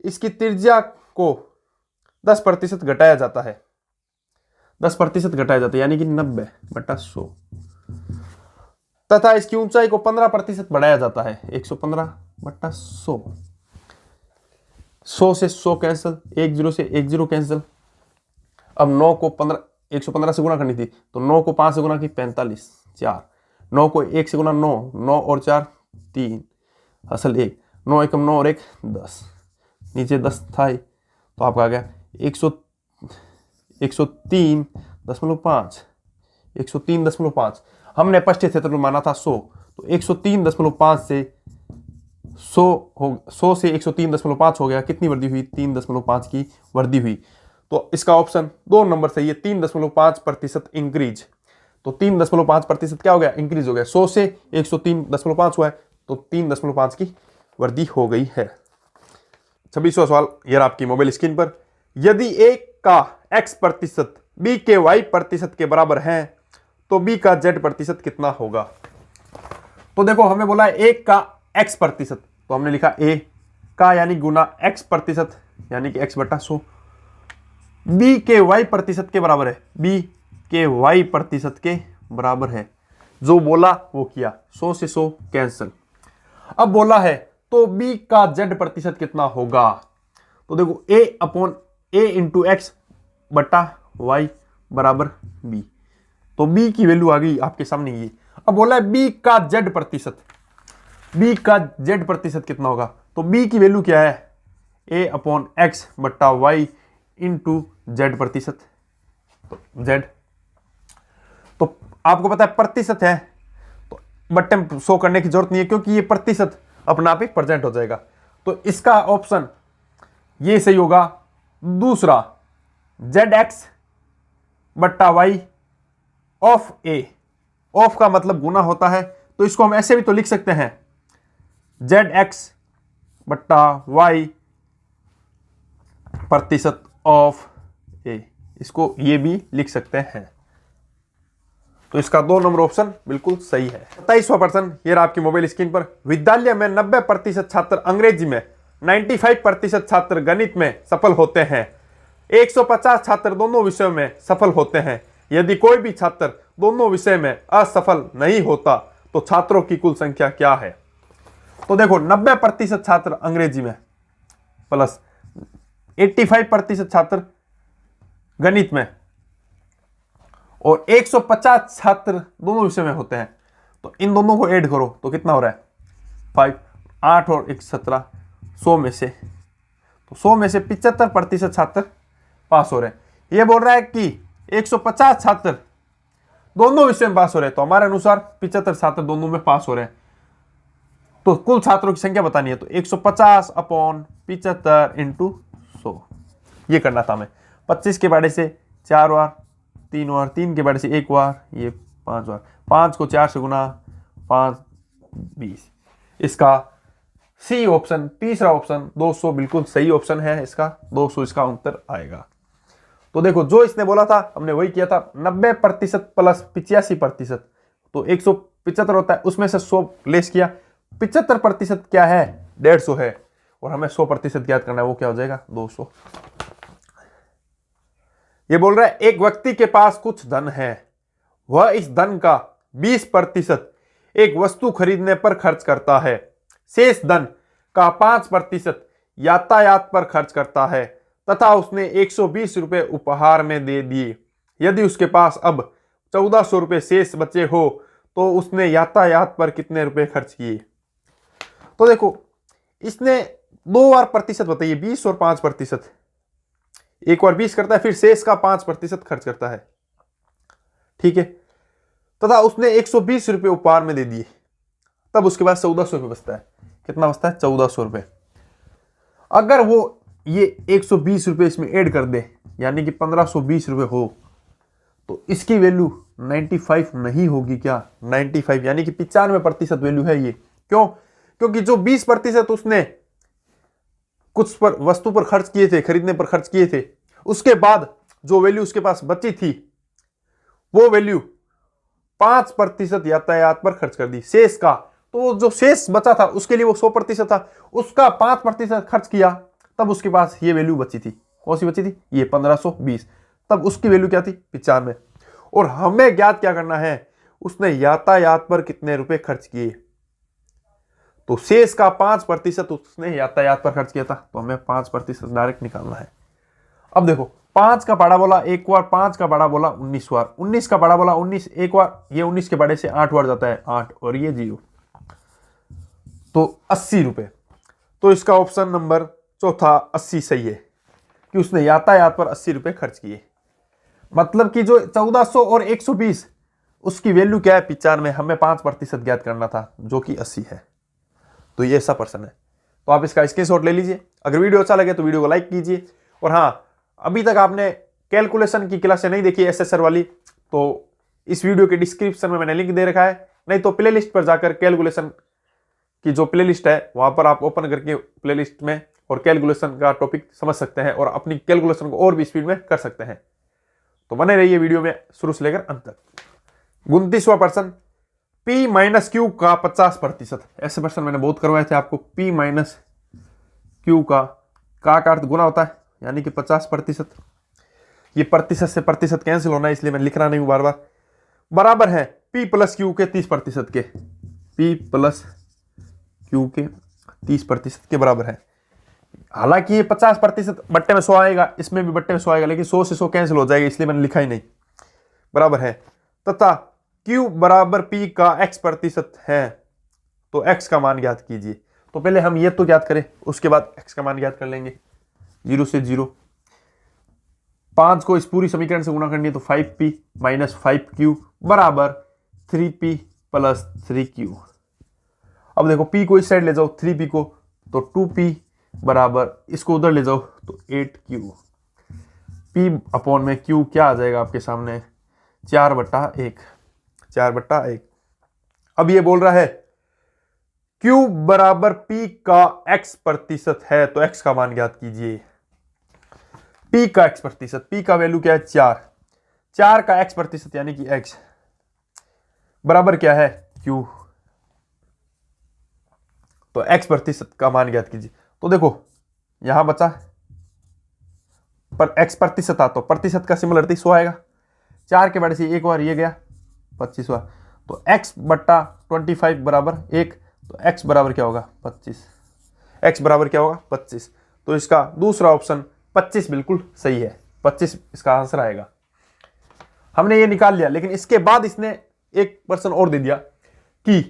इसकी त्रिज्या को 10% घटाया जाता है, 10% घटाया जाता है यानी कि 90/100 तथा इसकी ऊंचाई को 15% बढ़ाया जाता है 115/100। 100 से 100 कैंसिल, 10 से 10 कैंसिल। अब 9 को 115 से गुना करनी थी तो 9 को 5 से गुना की 45, 4, 9 को 1 से गुना 9, 9 और 4 3, असल 1, 9 एकम 9 और 1 10, नीचे 10 था ही, तो आपका आ गया 103.5, 103.5। हमने पृष्ठ क्षेत्रफल माना था 100, तो 103.5 से 100 से 103.5 हो गया। कितनी वृद्धि हुई? 3.5 की वृद्धि हुई। तो इसका ऑप्शन 2 नंबर सही है, 3.5% इंक्रीज। तो 3.5% क्या हो गया? इंक्रीज हो गया। 100 से 103.5 हुआ है तो 3.5 की वृद्धि हो गई है। 26वां सवाल ये आपकी मोबाइल स्क्रीन पर। यदि a का x% b के y% के बराबर है तो b का z% कितना होगा? तो देखो हमें बोला है a का x%, तो हमने लिखा a का यानी गुना x% यानी कि x/100। b के y% के बराबर है, b के y% के बराबर है। जो बोला वो किया, 100 से 100 कैंसिल। अब बोला है तो b का z% कितना होगा? तो देखो a इंटू एक्स बटा y बराबर b, तो b की वैल्यू आ गई आपके सामने ये। अब बोला है b का z%, b का z% कितना होगा? तो b की वैल्यू क्या है? a/x बटा y इंटू z%, तो z। तो आपको पता है प्रतिशत है तो बट्टे में 100 करने की जरूरत नहीं है क्योंकि ये प्रतिशत अपने आप ही प्रेजेंट हो जाएगा। तो इसका ऑप्शन ये सही होगा दूसरा, zx बट्टा y ऑफ a। ऑफ का मतलब गुना होता है, तो इसको हम ऐसे भी तो लिख सकते हैं zx बट्टा y प्रतिशत ऑफ a, इसको ये भी लिख सकते हैं। तो इसका 2 नंबर ऑप्शन बिल्कुल सही है। 27वां प्रश्न ये रहा आपकी मोबाइल स्क्रीन पर। विद्यालय में 90% छात्र अंग्रेजी में, 95% छात्र गणित में सफल होते हैं। 150 छात्र दोनों विषयों में सफल होते हैं। यदि कोई भी छात्र दोनों विषय में असफल नहीं होता तो छात्रों की कुल संख्या क्या है? तो देखो 90% छात्र अंग्रेजी में प्लस 85% छात्र गणित में और 150 छात्र दोनों विषय में होते हैं। तो इन दोनों को ऐड करो तो कितना हो रहा है? 5, 8 और 1 17, 100 में से, तो 100 में से 75% छात्र पास हो रहे हैं। ये बोल रहा है कि 150 छात्र दोनों विषय में पास हो रहे हैं, तो हमारे अनुसार 75 छात्र दोनों में पास हो रहे हैं। तो कुल छात्रों की संख्या बतानी है, तो 150 अपॉन 75 इंटू 100 ये करना था हमें। 25 के बारे से 4 बार, 3 बार, 3 के बारे से 1 बार, ये 5 बार, 5 को 4 से गुना, 5 20। इसका सी ऑप्शन, तीसरा ऑप्शन 200 बिल्कुल सही ऑप्शन है इसका, 200 इसका उत्तर आएगा। तो देखो जो इसने बोला था हमने वही किया था। 90% प्लस 85%, तो 175 होता है, उसमें से 100 लेस किया। 75% क्या है? 150 है, और हमें 100% ज्ञात करना है, वो क्या हो जाएगा? 200। ये बोल रहा है एक व्यक्ति के पास कुछ धन है, वह इस धन का 20% एक वस्तु खरीदने पर खर्च करता है, शेष धन का 5% यातायात पर खर्च करता है तथा उसने 120 रुपए उपहार में दे दिए। यदि उसके पास अब 1400 रुपए शेष बचे हो तो उसने यातायात पर कितने रुपए खर्च किए? तो देखो इसने 2 बार प्रतिशत बताइए, 20 और 5%। एक बार 20 करता है, फिर शेष का 5% खर्च करता है, ठीक है। तथा उसने 120 रुपए उपहार में दे दिए, तब उसके पास 1400 रुपए बचता है। कितना बचता है? 1400 रुपए। अगर वो ये 120 रुपए इसमें ऐड कर दे, यानी कि 1520 रुपए हो, तो इसकी वैल्यू 95 नहीं होगी क्या? 95 यानी कि 95% वैल्यू है ये। क्यों? क्योंकि जो 20% उसने कुछ पर वस्तु पर खर्च किए थे, खरीदने पर खर्च किए थे, उसके बाद जो वैल्यू उसके पास बची थी वो वैल्यू 5% यातायात पर खर्च कर दी शेष का। तो जो शेष बचा था उसके लिए वो 100% था, उसका 5% खर्च किया, तब उसके पास ये वैल्यू बची थी। कौन सी बची थी? ये 1520। तब उसकी वैल्यू क्या थी? 95। और हमें ज्ञात क्या करना है? उसने यातायात पर कितने रुपए खर्च किए। तो शेष का 5% उसने यातायात पर खर्च किया था, तो हमें 5% डायरेक्ट निकालना है। अब देखो 5 का बड़ा बोला एक बार, 5 का बड़ा बोला 19 बार, 19 का बड़ा बोला 19 एक बार, ये 19 के बड़े से 8 बार जाता है 8, और ये 0, तो 80 रुपए। तो इसका ऑप्शन नंबर चौथा 80 सही है कि उसने यातायात पर 80 रुपए खर्च किए। मतलब कि जो 1400 और 120 उसकी वैल्यू क्या है? 95। हमें 5% ज्ञात करना था जो कि 80 है। तो ये ऐसा पर्सन है। तो आप इसका स्क्रीनशॉट ले लीजिए। अगर वीडियो अच्छा लगे तो वीडियो को लाइक कीजिए। और हाँ, अभी तक आपने कैलकुलेशन की क्लासें नहीं देखी एसएसआर वाली, तो इस वीडियो के डिस्क्रिप्शन में मैंने लिंक दे रखा है, नहीं तो प्लेलिस्ट पर जाकर कैलकुलेशन की जो प्लेलिस्ट है वहां पर आप ओपन करके प्लेलिस्ट में और कैलकुलेशन का टॉपिक समझ सकते हैं और अपनी कैलकुलेशन को और भी स्पीड में कर सकते हैं। तो बने रहिए वीडियो में शुरू से लेकर अंत तक। 29वां पर्सन, P माइनस क्यू का 50%। ऐसे पर्सन मैंने बहुत करवाए थे आपको। P माइनस क्यू का अर्थ गुना होता है, यानी कि 50%। ये प्रतिशत से प्रतिशत कैंसिल होना है, इसलिए मैं लिख रहा नहीं हूं बार बार। बराबर है P प्लस क्यू के 30% के। P प्लस क्यू के 30% के बराबर है। हालांकि ये 50% बट्टे में 100 आएगा, इसमें भी बट्टे में 100 आएगा, लेकिन 100 से 100 कैंसिल हो जाएगा, इसलिए मैंने लिखा ही नहीं। बराबर है तथा Q बराबर P का x% है, तो x का मान ज्ञात कीजिए। तो पहले हम ये तो ज्ञात करें, उसके बाद x का मान ज्ञात कर लेंगे। 0 से 0, 5 को इस पूरी समीकरण से गुणा करनी है, तो 5P माइनस 5Q बराबर 3P प्लस 3Q। अब देखो P को इस साइड ले जाओ, 3P को, तो 2P बराबर इसको उधर ले जाओ तो 8Q। P अपॉन में Q क्या आ जाएगा आपके सामने? 4/1। 4/1। अब ये बोल रहा है Q बराबर P का x% है, तो x का मान ज्ञात कीजिए। P का x%, P का वैल्यू क्या है? 4। 4 का x% यानी कि x बराबर क्या है? Q। तो x% का मान ज्ञात कीजिए। तो देखो यहां बचा पर x प्रतिशत था तो प्रतिशत का सिमिलरिटी 100 आएगा। 4 के बड़े से एक बार ये गया 25 बार, तो x बट्टा 25 बराबर 1, तो x बराबर क्या होगा 25, x बराबर क्या होगा 25। तो इसका दूसरा ऑप्शन 25 बिल्कुल सही है, 25 इसका आंसर आएगा। हमने ये निकाल लिया, लेकिन इसके बाद इसने एक प्रश्न और दे दिया कि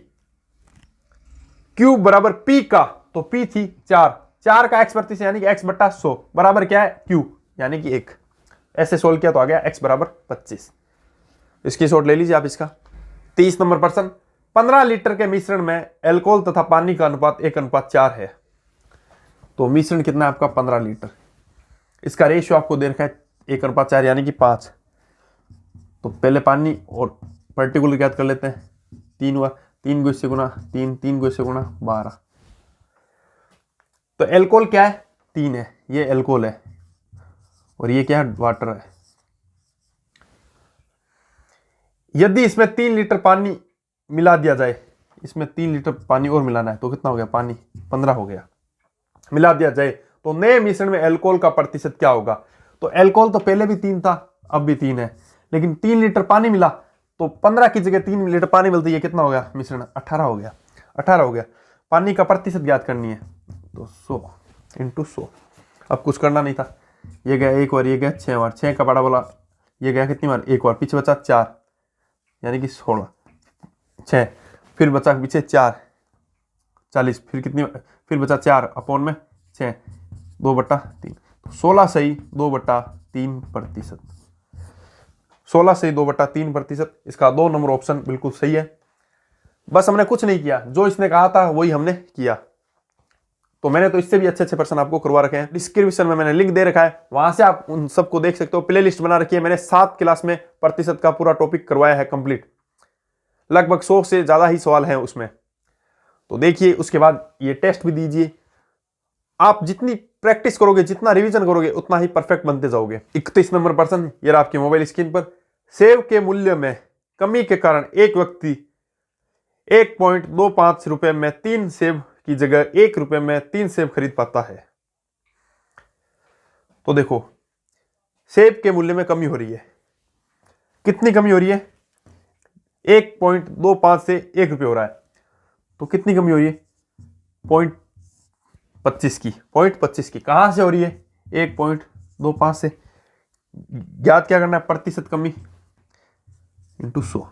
Q बराबर P का, तो P थी 4 का x प्रतिशत यानी कि x बट्टा 100 बराबर क्या है Q यानी कि 1। ऐसे सोल्व किया तो आ गया x बराबर 25। इसकी शॉर्ट ले लीजिए आप इसका। 30 नंबर प्रश्न, 15 लीटर के मिश्रण में अल्कोहल तथा पानी का अनुपात 1:4 है। तो मिश्रण कितना है आपका 15 लीटर, इसका रेशियो आपको दे रखा है 1:4 यानी कि 5। तो पहले पानी और पर्टिकुलर ज्ञात कर लेते हैं। 3 बार 3 गुना से गुना 3 गुना से गुना 12। तो अल्कोहल क्या है 3 है, ये अल्कोहल है और ये क्या है वाटर है। यदि इसमें 3 लीटर पानी मिला दिया जाए, इसमें 3 लीटर पानी और मिलाना है, तो कितना हो गया पानी 15 हो गया, मिला दिया जाए तो नए मिश्रण में अल्कोहल का प्रतिशत क्या होगा। तो अल्कोहल तो पहले भी 3 था, अब भी 3 है, लेकिन 3 लीटर पानी मिला तो 15 की जगह 3 लीटर पानी मिलती है, कितना हो गया मिश्रण 18 हो गया, 18 हो गया। पानी का प्रतिशत ज्ञात करनी है, तो 100 इंटू 100। अब कुछ करना नहीं था, ये गया एक बार, ये गया 6 बार, 6 का बड़ा बोला, ये गया कितनी बार एक बार, पीछे बचा 4 यानी कि 16, 6 फिर बचा पीछे 4 40, फिर कितनी, फिर बचा 4 अपॉन में 6 2/3, तो 16 सही 2/3%। 16 सही 2/3%। इसका 2 नंबर ऑप्शन बिल्कुल सही है। बस हमने कुछ नहीं किया, जो इसने कहा था वही हमने किया। तो मैंने तो इससे भी अच्छे अच्छे प्रश्न आपको करवा रखे हैं, डिस्क्रिप्शन में मैंने लिंक दे रखा है, वहां से आप उन सबको देख सकते हो। प्ले लिस्ट बना रखी है मैंने, 7 क्लास में प्रतिशत का पूरा टॉपिक करवाया है कंप्लीट, लगभग 100 से ज्यादा ही सवाल हैं उसमें। तो देखिए, उसके बाद ये टेस्ट भी दीजिए। आप जितनी प्रैक्टिस करोगे, जितना रिवीजन करोगे, उतना ही परफेक्ट बनते जाओगे। 31 नंबर प्रश्न, ये आपकी मोबाइल स्क्रीन पर। सेब के मूल्य में कमी के कारण एक व्यक्ति 1.25 रुपए में 3 सेब की जगह 1 रुपए में 3 सेब खरीद पाता है। तो देखो, सेब के मूल्य में कमी हो रही है, कितनी कमी हो रही है 1.25 से 1 रुपये हो रहा है, तो कितनी कमी हो रही है 0.25 की, 0.25 की। कहां से हो रही है 1.25 से। ज्ञात क्या करना है, प्रतिशत कमी इंटू 100।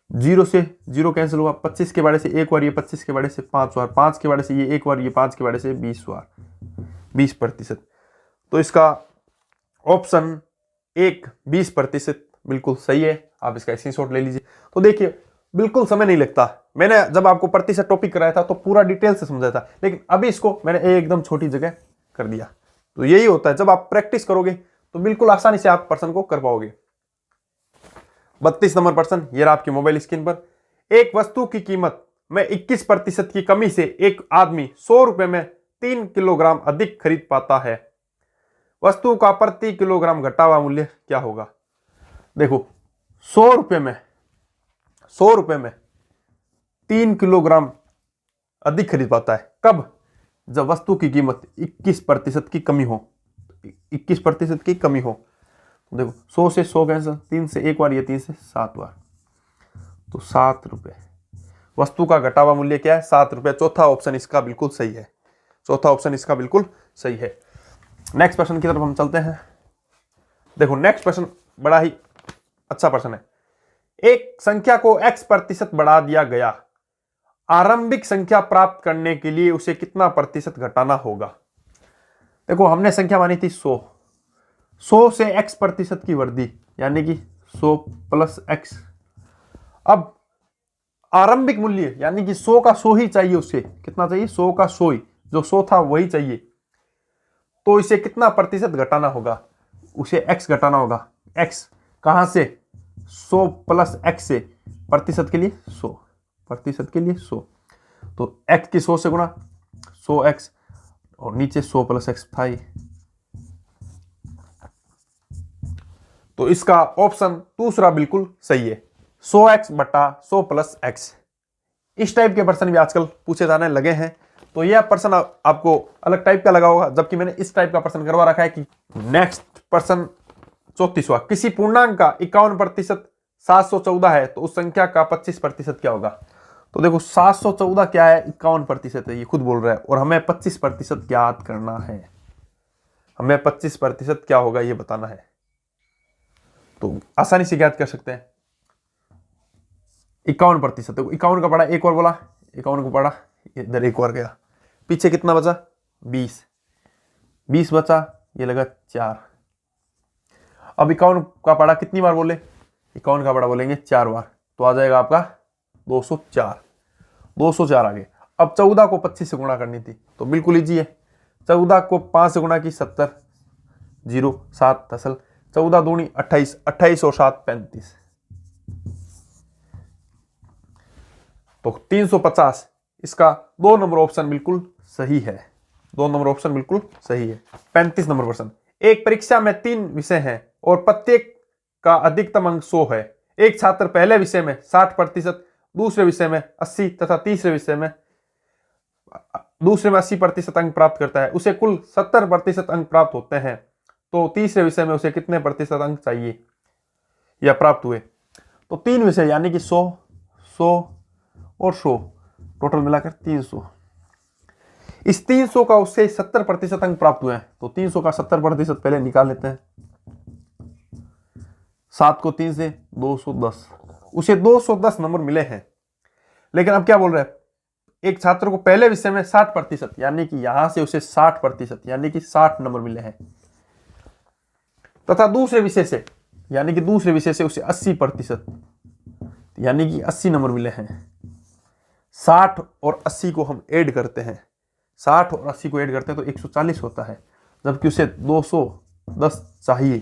0 से 0 कैंसिल हुआ, 25 के बारे से एक बार, ये 25 के बारे से 5 बार, 5 के बारे से ये एक बार, ये 5 के बारे से 20 बार, 20%। तो इसका ऑप्शन 1 20% बिल्कुल सही है। आप इसका स्क्रीनशॉट ले लीजिए। तो देखिए, बिल्कुल समय नहीं लगता। मैंने जब आपको प्रतिशत टॉपिक कराया था तो पूरा डिटेल से समझाया था, लेकिन अभी इसको मैंने एकदम छोटी जगह कर दिया। तो यही होता है, जब आप प्रैक्टिस करोगे तो बिल्कुल आसानी से आप प्रश्न को कर पाओगे। 32 नंबर प्रश्न, ये रहा आपकी मोबाइल स्क्रीन पर। एक वस्तु की कीमत में 21% की कमी से एक आदमी 100 रुपए में 3 किलोग्राम अधिक खरीद पाता है। वस्तु का प्रति किलोग्राम घटा हुआ मूल्य क्या होगा। देखो, 100 रुपए में 3 किलोग्राम अधिक खरीद पाता है, कब, जब वस्तु की कीमत 21% की कमी हो, 21% की कमी हो। देखो, 100 से 100 कैंसिल, 3 से एक बार, ये 3 से 7 बार, तो 7 रुपए। वस्तु का घटा हुआ मूल्य क्या है 7 रुपए। चौथा ऑप्शन इसका बिल्कुल सही है, चौथा ऑप्शन इसका बिल्कुल सही है। नेक्स्ट प्रश्न की तरफ हम चलते हैं। देखो, नेक्स्ट प्रश्न बड़ा ही अच्छा प्रश्न है। एक संख्या को x% बढ़ा दिया गया, आरंभिक संख्या प्राप्त करने के लिए उसे कितना प्रतिशत घटाना होगा। देखो, हमने संख्या मानी थी 100, 100 से x% की वृद्धि यानी कि 100 प्लस x। अब आरंभिक मूल्य यानी कि 100 का 100 ही चाहिए, उसे कितना चाहिए 100 का 100 ही, जो 100 था वही चाहिए। तो इसे कितना प्रतिशत घटाना होगा, उसे x घटाना होगा। x कहां से, 100 प्लस x से, प्रतिशत के लिए 100, प्रतिशत के लिए 100, तो x की 100 से गुणा 100x और नीचे 100 प्लस x था ही। तो इसका ऑप्शन दूसरा बिल्कुल सही है, 100x बटा 100 प्लस x। इस टाइप के प्रश्न भी आजकल पूछे जाने लगे हैं। तो यह प्रश्न आपको अलग टाइप का लगा होगा, जबकि मैंने इस टाइप का प्रश्न करवा रखा है कि नेक्स्ट प्रश्न 34वां, किसी पूर्णांक का 51% 714 है तो उस संख्या का 25% क्या होगा। तो देखो 714 क्या है, 51% है, ये खुद बोल रहा है, और हमें 25% ज्ञात करना है, हमें 25% क्या होगा ये बताना है। तो आसानी से ज्ञात कर सकते हैं। 51%, 51 का पढ़ा, एक और बोला 51 को पढ़ा, इधर एक और गया, पीछे कितना बचा 20 बचा, ये लगा 4। अब 51 का पढ़ा कितनी बार बोले, 51 का पढ़ा बोलेंगे 4 बार, तो आ जाएगा आपका 204 आ गए। अब 14 को 25 से गुणा करनी थी, तो बिल्कुल इजी है, 14 को 5 से गुणा की 70, 0 7 दसल, 14 दूनी 28, 28 और 7 35, तो 350। इसका 2 नंबर ऑप्शन बिल्कुल सही है, 2 नंबर ऑप्शन बिल्कुल सही है। 35 नंबर प्रश्न, एक परीक्षा में 3 विषय हैं और प्रत्येक का अधिकतम अंक 100 है। एक छात्र पहले विषय में 60%, दूसरे विषय में 80 तथा तीसरे में 80% अंक प्राप्त करता है, उसे कुल 70% अंक प्राप्त होते हैं, तो तीसरे विषय में उसे कितने प्रतिशत अंक चाहिए या प्राप्त हुए। तो 3 विषय यानी कि 100, 100 और 100, टोटल मिलाकर 300। इस 300 का उससे 70% अंक प्राप्त हुए हैं, तो 300 का 70% पहले निकाल लेते हैं। 7 को 3 से 210, उसे 210 नंबर मिले हैं। लेकिन अब क्या बोल रहे हैं, एक छात्र को पहले विषय में 60%, यानी कि यहां से उसे 60% यानी कि 60 नंबर मिले हैं, तथा दूसरे विषय से यानी कि दूसरे विषय से उसे 80% यानी कि 80 नंबर मिले हैं। 60 और 80 को हम ऐड करते हैं, 60 और 80 को ऐड करते हैं तो 140 होता है, जबकि उसे 210 चाहिए,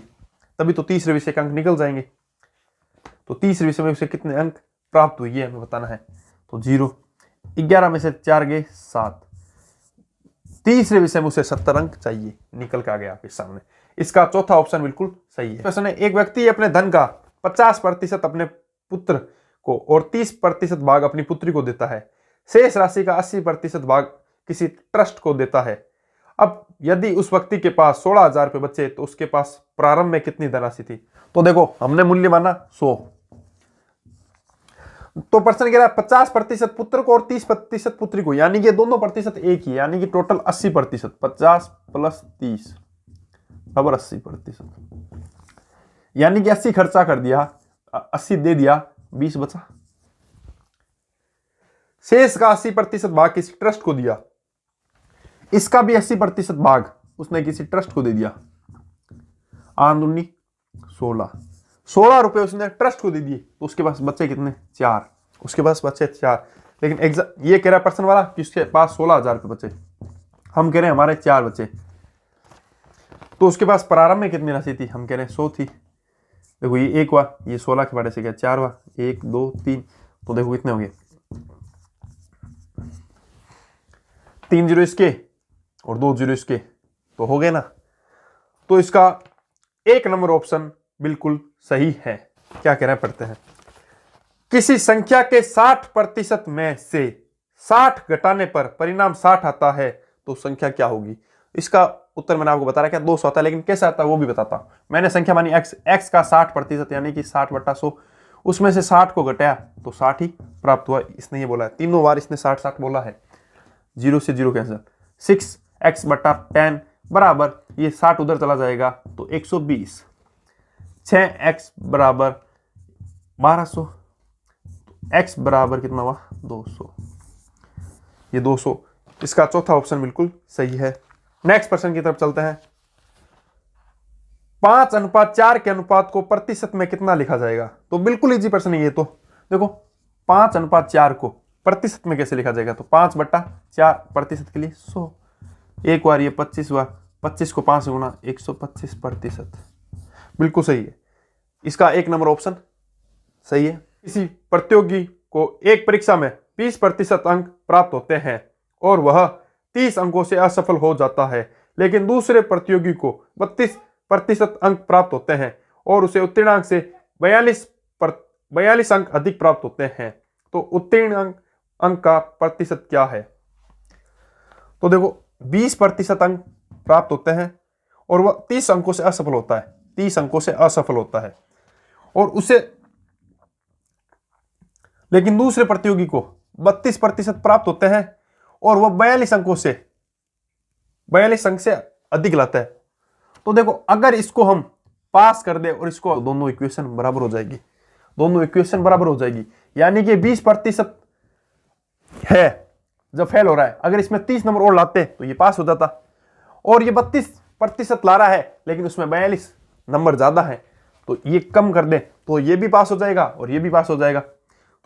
तभी तो तीसरे विषय के अंक निकल जाएंगे। तो तीसरे विषय में उसे कितने अंक प्राप्त हुए ये हमें बताना है। तो 0, 11 में से 4 गए 7, तीसरे विषय में उसे 70 अंक चाहिए, निकल के आ गया आपके सामने। इसका चौथा ऑप्शन बिल्कुल सही है। प्रश्न है, एक व्यक्ति अपने धन का 50% अपने पुत्र को और 30% भाग अपनी पुत्री को देता है, शेष राशि का 80% भाग किसी ट्रस्ट को देता है। अब यदि उस व्यक्ति के पास 16,000 रुपये बचे तो उसके पास प्रारंभ में कितनी धनराशि थी। तो देखो हमने मूल्य माना 100, तो प्रश्न कह रहा है 50% पुत्र को और 30% पुत्री को, यानी कि दोनों प्रतिशत एक ही, यानी कि टोटल 80%, 50 + 30 बराबर 80%, यानी कि 80 खर्चा कर दिया, 80 दे दिया, 20 बचा। शेष का 80% भाग किसी ट्रस्ट को दिया, इसका भी 80% भाग उसने किसी ट्रस्ट को दे दिया। 8 16 रुपए उसने ट्रस्ट को दे दिए, तो उसके पास बच्चे कितने 4, उसके पास बच्चे 4। लेकिन ये कह रहा है पर्सन वाला कि उसके पास 16,000 रुपये बचे, हम कह रहे हैं हमारे 4 बचे, तो उसके पास प्रारंभ में कितनी राशि थी, हम कह रहे हैं 100 थी। देखो ये 1 हुआ, ये 16 के बारे से क्या 4 हुआ, 1 2 3, तो देखो कितने हो गए 3 जीरो इसके और 2 जीरो इसके, तो हो गए ना। तो इसका 1 नंबर ऑप्शन बिल्कुल सही है। क्या कह रहे हैं पढ़ते हैं, किसी संख्या के 60% में से 60 घटाने पर परिणाम 60 आता है तो संख्या क्या होगी। इसका उत्तर मैंने आपको बता रहा क्या 200 आता है, लेकिन कैसे आता है वो भी बताता हूं। मैंने संख्या मानी x का 60% यानी कि 60/100, उसमें से 60 को घटाया तो 60 ही प्राप्त हुआ। इसने ये बोला है, तीनों बार इसने 60 बोला है, 0 से 0 कैंसिल, 6x/10 बराबर ये 60 उधर चला जाएगा तो 120, 6x बराबर 1200, x बराबर कितना हुआ 200, ये 200। इसका चौथा ऑप्शन बिल्कुल सही है। नेक्स्ट प्रश्न की तरफ चलते हैं। 5:4 के अनुपात को प्रतिशत में कितना लिखा जाएगा। तो बिल्कुल इजी प्रश्न है ये। तो देखो 5:4 को प्रतिशत में कैसे लिखा जाएगा, तो 5/4 प्रतिशत के लिए 100, एक बार ये 25 हुआ, 25 को 5 से गुणा 125%, बिल्कुल सही है। इसका 1 नंबर ऑप्शन सही है। किसी प्रतियोगी को एक परीक्षा में 20% अंक प्राप्त होते हैं और वह 30 अंकों से असफल हो जाता है, लेकिन दूसरे प्रतियोगी को 32% अंक प्राप्त होते हैं और उसे उत्तीर्ण से 42 अंक अधिक प्राप्त होते हैं, तो उत्तीर्ण अंक का प्रतिशत क्या है। तो देखो 20% अंक प्राप्त होते हैं और वह 30 अंकों से असफल होता है, 30 अंकों से असफल होता है, और उसे लेकिन दूसरे प्रतियोगी को 32% प्राप्त होते हैं और वह 42 अंकों से 42 अंक से अधिक लाता है। तो देखो अगर इसको हम पास कर दे और इसको, दोनों इक्वेशन बराबर हो जाएगी, दोनों इक्वेशन बराबर हो जाएगी, यानी कि 20% है जब फेल हो रहा है, अगर इसमें 30 नंबर और लाते तो ये पास हो जाता, और ये 32% ला रहा है लेकिन उसमें 42 नंबर ज्यादा है, तो ये कम कर दे तो ये भी पास हो जाएगा और ये भी पास हो जाएगा।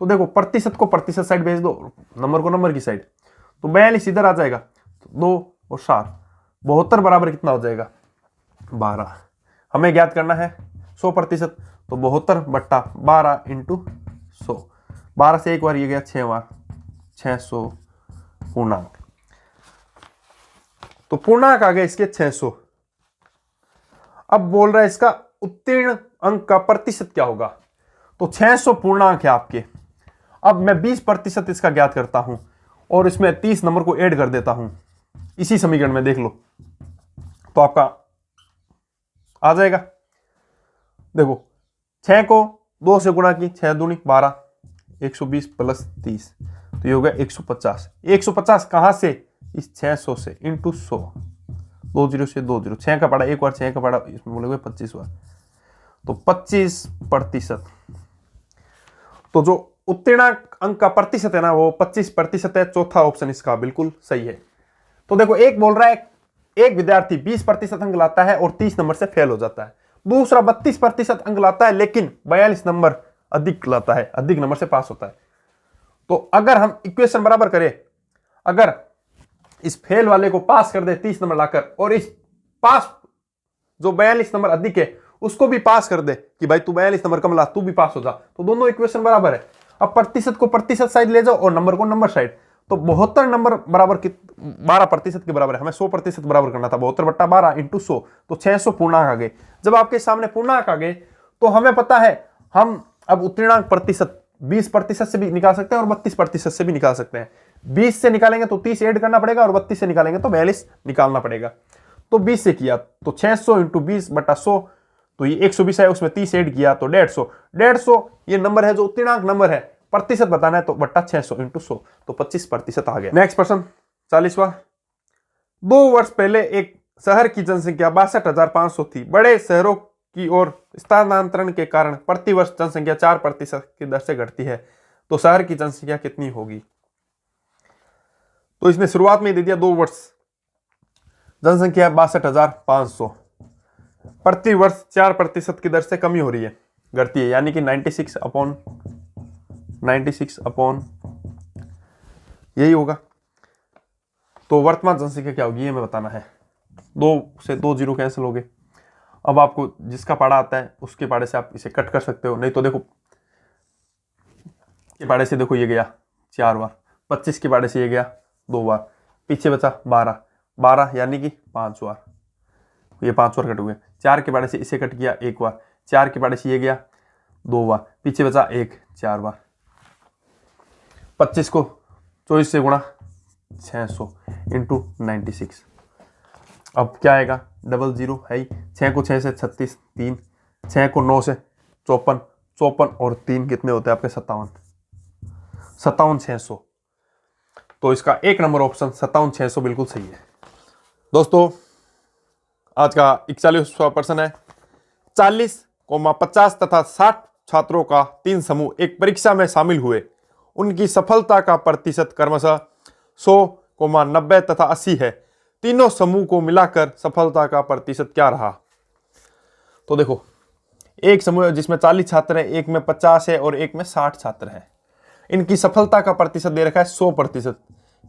तो देखो प्रतिशत को प्रतिशत साइड भेज दो, नंबर को नंबर की साइड, तो 42 इधर आ जाएगा, तो 2 और 7 72 बराबर कितना हो जाएगा 12। हमें ज्ञात करना है 100%, तो 72/12 इंटू 100, 12 से एक बार ये गया 6 बार, 600 पूर्णांक, तो पूर्णांक आ गया इसके 600। अब बोल रहा है इसका उत्तीर्ण अंक का प्रतिशत क्या होगा, तो 600 पूर्णांक है आपके। अब मैं 20% इसका ज्ञात करता हूं और इसमें 30 नंबर को ऐड कर देता हूं इसी समीकरण में, देख लो तो आपका आ जाएगा। देखो 6 को 2 से गुणा की, 6 दूनी 12, 120 प्लस 30, तो ये हो गया 150। 150 कहां से, इस 600 से, इंटू 100, 2 0 से 2 0, 6 का पड़ा एक बार, 6 का पड़ा इसमें बोलेंगे 25 बार, तो 25%। तो जो उत्तीर्ण अंक का प्रतिशत है ना वो 25% है, चौथा ऑप्शन इसका बिल्कुल सही है। तो देखो एक बोल रहा है एक विद्यार्थी 20% अंक लाता है और 30 नंबर से फेल हो जाता है, दूसरा 32% अंक लाता है लेकिन 42 नंबर अधिक लाता है, अधिक नंबर से पास होता है। तो अगर हम इक्वेशन बराबर करें, अगर इस फेल वाले को पास कर दे 30 नंबर लाकर, और इस पास जो 42 नंबर अधिक है उसको भी पास कर दे कि भाई तू 42 नंबर कम ला, तू भी पास हो जा, तो दोनों इक्वेशन बराबर है। अब प्रतिशत को प्रतिशत साइड ले जाओ और नंबर को नंबर साइड, तो 72 नंबर बराबर 12% के बराबर है, हमें 100% बराबर करना था, 72/12 इंटू 100, तो 600 पूर्णांक आ गए। जब आपके सामने पूर्णांक आ गए तो हमें पता है हम अब उत्तीर्णांक प्रतिशत 20% से भी निकाल सकते हैं और 32% से भी निकाल सकते हैं। 20 से निकालेंगे तो 30 ऐड करना पड़ेगा और 32 से निकालेंगे तो 42 निकालना पड़ेगा। तो 20 से किया तो 600 इंटू 20/100, तो ये 120 है, उसमें 30 ऐड किया तो 150। 150 ये नंबर है जो उत्तीर्णांक नंबर है, प्रतिशत बताना है तो बट्टा 600 इंटू 100, तो 25% आ गया। नेक्स्ट प्रश्न 40वां। 2 वर्ष पहले एक शहर की जनसंख्या 62,500 थी। बड़े शहरों की ओर स्थानांतरण के कारण प्रतिवर्ष जनसंख्या 4% की दर से घटती है, तो शहर की जनसंख्या कितनी होगी। तो इसने शुरुआत में दे दिया 2 वर्ष जनसंख्या 62,500, प्रति वर्ष 4% की दर से कमी हो रही है, घटती है, यानी कि 96 अपॉन यही होगा। तो वर्तमान जनसंख्या क्या होगी ये हमें बताना है। 2 से 2 0 कैंसिल हो गए। अब आपको जिसका पाड़ा आता है उसके पाड़े से आप इसे कट कर सकते हो, नहीं तो देखो के पाड़े से देखो ये गया 4 बार, 25 के पाड़े से ये गया 2 बार, पीछे बचा 12 यानी कि 5 बार, ये 5 बार कट हुए। 4 के पाड़े से इसे कट किया 1 बार, 4 के पाड़े से ये गया 2 बार, पीछे बचा 1, 4 बार। 25 को 24 से गुणा 600 इंटू 96, अब क्या आएगा, डबल 0 है ही। 6 को 6 से 36, 3, 6 को 9 से 54, 54 और 3 कितने होते हैं आपके 57, 57,600। तो इसका एक नंबर ऑप्शन 57,600 बिल्कुल सही है। दोस्तों आज का 41वां प्रश्न है। 40, 50 तथा 60 छात्रों का 3 समूह एक परीक्षा में शामिल हुए, उनकी सफलता का प्रतिशत क्रमशः 100, 90 तथा 80 है। तीनों समूह को मिलाकर सफलता का प्रतिशत क्या रहा। तो देखो एक समूह जिसमें 40 छात्र हैं, एक में 50 है और एक में 60 छात्र हैं। इनकी सफलता का प्रतिशत दे रखा है 100%,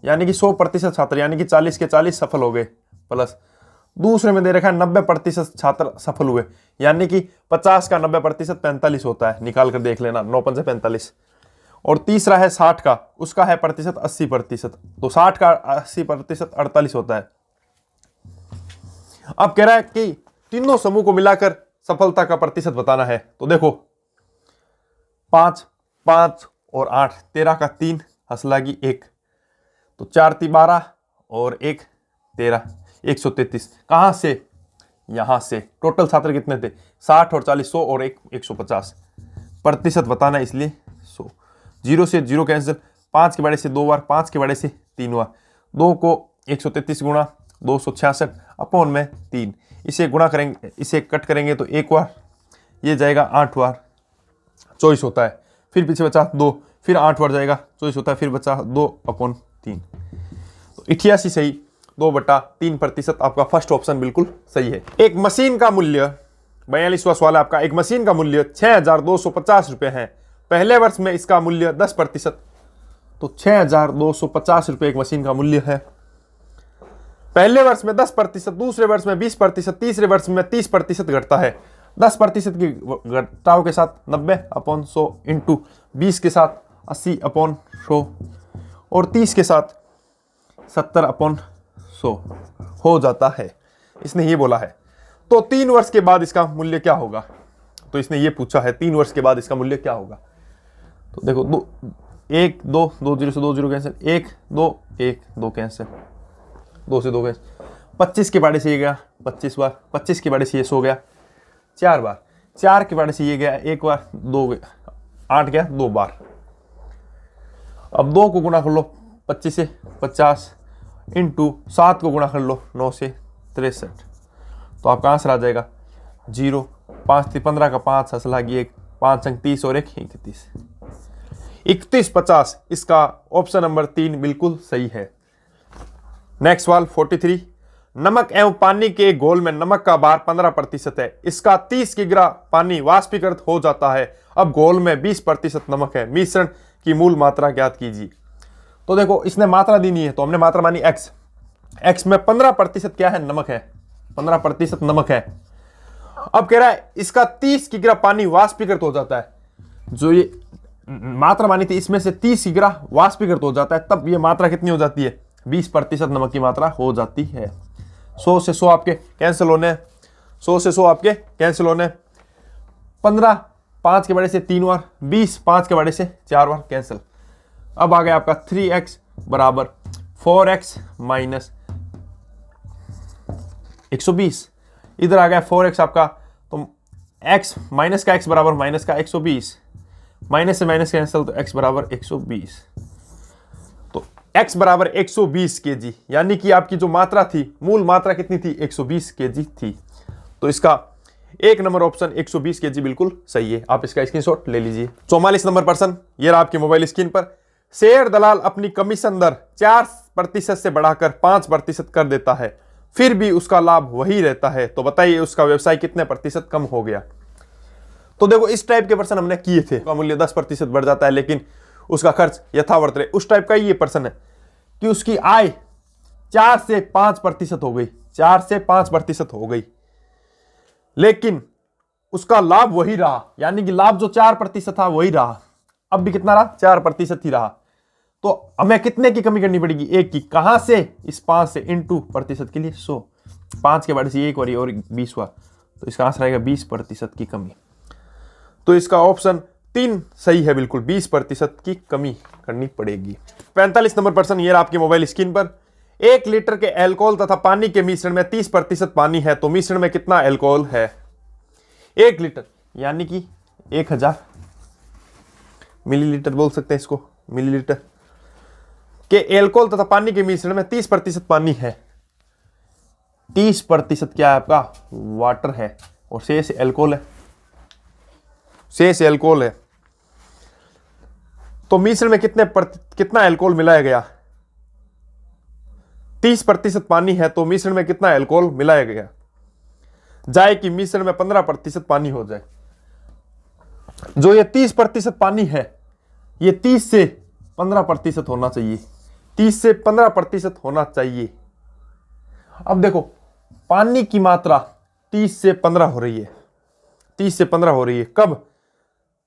यानी कि 100% छात्र यानी कि 40 के 40 सफल हो गए, प्लस दूसरे में दे रखा है 90% छात्र सफल हुए, यानी कि 50 का 90% 45 होता है, निकाल कर देख लेना, 9 पंजे 45। और तीसरा है 60 का, उसका है प्रतिशत 80%, तो 60 का 80% 48 होता है। अब कह रहा है कि तीनों समूह को मिलाकर सफलता का प्रतिशत बताना है। तो देखो 5, 5 और 8, 13 का 3 हसलागी 1, तो 4 × 3 = 12 और 1 × 13, 133। कहां से, यहां से टोटल छात्र कितने थे 60 और 40 100 और 150 प्रतिशत बताना इसलिए 100 0 से 0 कैंसिल 5 के बड़े से 2 बार 5 के बड़े से 3 बार 2 को 133 गुणा 266 अपॉन में 3 इसे गुणा करेंगे इसे कट करेंगे तो 1 बार ये जाएगा 8 बार 24 होता है फिर पीछे बचा 2 फिर 8 बार जाएगा 24 होता है फिर बचा 2 अपॉन 3 तो 88 सही 2/3% आपका फर्स्ट ऑप्शन बिल्कुल सही है। एक मशीन का मूल्य 42वां सवाल है आपका। एक मशीन का मूल्य 6,250 रुपये है। पहले वर्ष में इसका मूल्य 10%, तो 6,250 रुपये एक मशीन का मूल्य है। पहले वर्ष में 10%, दूसरे वर्ष में 20%, तीसरे वर्ष में 30% घटता है। 10% की घटाव के साथ 90/100 इंटू 20 के साथ 80/100 और 30 के साथ 70/100 हो जाता है। इसने ये बोला है। तो 3 वर्ष के बाद इसका मूल्य क्या होगा? तो इसने ये पूछा है 3 वर्ष के बाद इसका मूल्य क्या होगा। तो देखो 1 2 2 0 से 2 0 कैंसिल 1 2 1 2 कैंसिल 2 से 2 कैंसिल 25 के बारे से ये गया 25 बार 25 के बारे से ये 100 गया 4 बार 4 के बारे से ये गया 1 बार 2 8 गया 2 बार। अब 2 को गुणा कर लो 25 से 50 इंटू 7 को गुणा कर लो 9 से 63 तो आपका आंसर आ जाएगा 0 5 3 15 का 5 हंस लागी 1 5 अंक 30 और 1 31 3150 इसका ऑप्शन नंबर 3 बिल्कुल सही है। नेक्स्ट सवाल 43 नमक एवं पानी के घोल में नमक का भार 15% है। इसका 30 किग्रा पानी वाष्पीकृत हो जाता है। अब घोल में 20% नमक है। मिश्रण की मूल मात्रा ज्ञात कीजिए। तो देखो इसने मात्रा दी नहीं है तो हमने मात्रा मानी x। x में 15% क्या है? नमक है। 15% नमक है। अब कह रहा है इसका 30 किग्रा पानी वाष्पीकृत हो जाता है। जो ये मात्रा मानी थी इसमें से 30 किग्रा वाष्पीकृत हो जाता है, तब ये मात्रा कितनी हो जाती है? 20% नमक की मात्रा हो जाती है। 100 से 100 आपके कैंसिल होने 100 से 100 आपके कैंसिल होने 15 5 के बड़े से 3 बार 20 5 के बड़े से 4 बार कैंसिल। अब आ गया आपका 3x बराबर 4x माइनस 120। इधर आ गया 4x आपका, तो x माइनस का x बराबर माइनस का 120, माइनस से माइनस कैंसिल तो x बराबर 120। तो x बराबर 120 kg, यानी कि आपकी जो मात्रा थी मूल मात्रा कितनी थी? 120 kg थी। तो इसका एक नंबर ऑप्शन 120 kg बिल्कुल सही है। आप इसका स्क्रीनशॉट ले लीजिए। 44 नंबर प्रश्न, ये रहा आपके मोबाइल स्क्रीन पर। शेयर दलाल अपनी कमीशन दर 4% से बढ़ाकर 5% कर देता है, फिर भी उसका लाभ वही रहता है, तो बताइए उसका व्यवसाय कितने प्रतिशत कम हो गया। तो देखो इस टाइप के प्रश्न हमने किए थे। का मूल्य 10% बढ़ जाता है लेकिन उसका खर्च यथावत रहे, उस टाइप का ये प्रश्न है कि उसकी आय 4 से 5% हो गई, 4 से 5% हो गई, लेकिन उसका लाभ वही रहा, यानी कि लाभ जो 4% था वही रहा। अब भी कितना रहा? 4% ही रहा। तो हमें कितने की कमी करनी पड़ेगी? 1 की। कहां से? इस 5 से इंटू प्रतिशत के लिए 100। 5 के बाद से 1 और 20 हुआ, तो इसका आंसर आएगा 20% की कमी। तो इसका ऑप्शन 3 सही है बिल्कुल, 20% की कमी करनी पड़ेगी। 45 नंबर प्रश्न, ये आपके मोबाइल स्क्रीन पर। 1 लीटर के अल्कोहल तथा पानी के मिश्रण में 30% पानी है, तो मिश्रण में कितना अल्कोहल है? 1 लीटर यानी कि 1000 मिलीलीटर बोल सकते हैं इसको, मिलीलीटर के अल्कोहल तथा पानी के मिश्रण में 30% पानी है। 30% क्या है आपका? वाटर है और शेष अल्कोहल है, शेष अल्कोहल है। तो मिश्रण में कितना अल्कोहल मिलाया गया? 30% पानी है तो मिश्रण में कितना अल्कोहल मिलाया गया? जाए कि मिश्रण में 15% पानी हो जाए। जो ये 30% पानी है ये 30 से 15% होना चाहिए, 30 से 15% होना चाहिए। अब देखो पानी की मात्रा 30 से 15 हो रही है, 30 से 15 हो रही है। कब?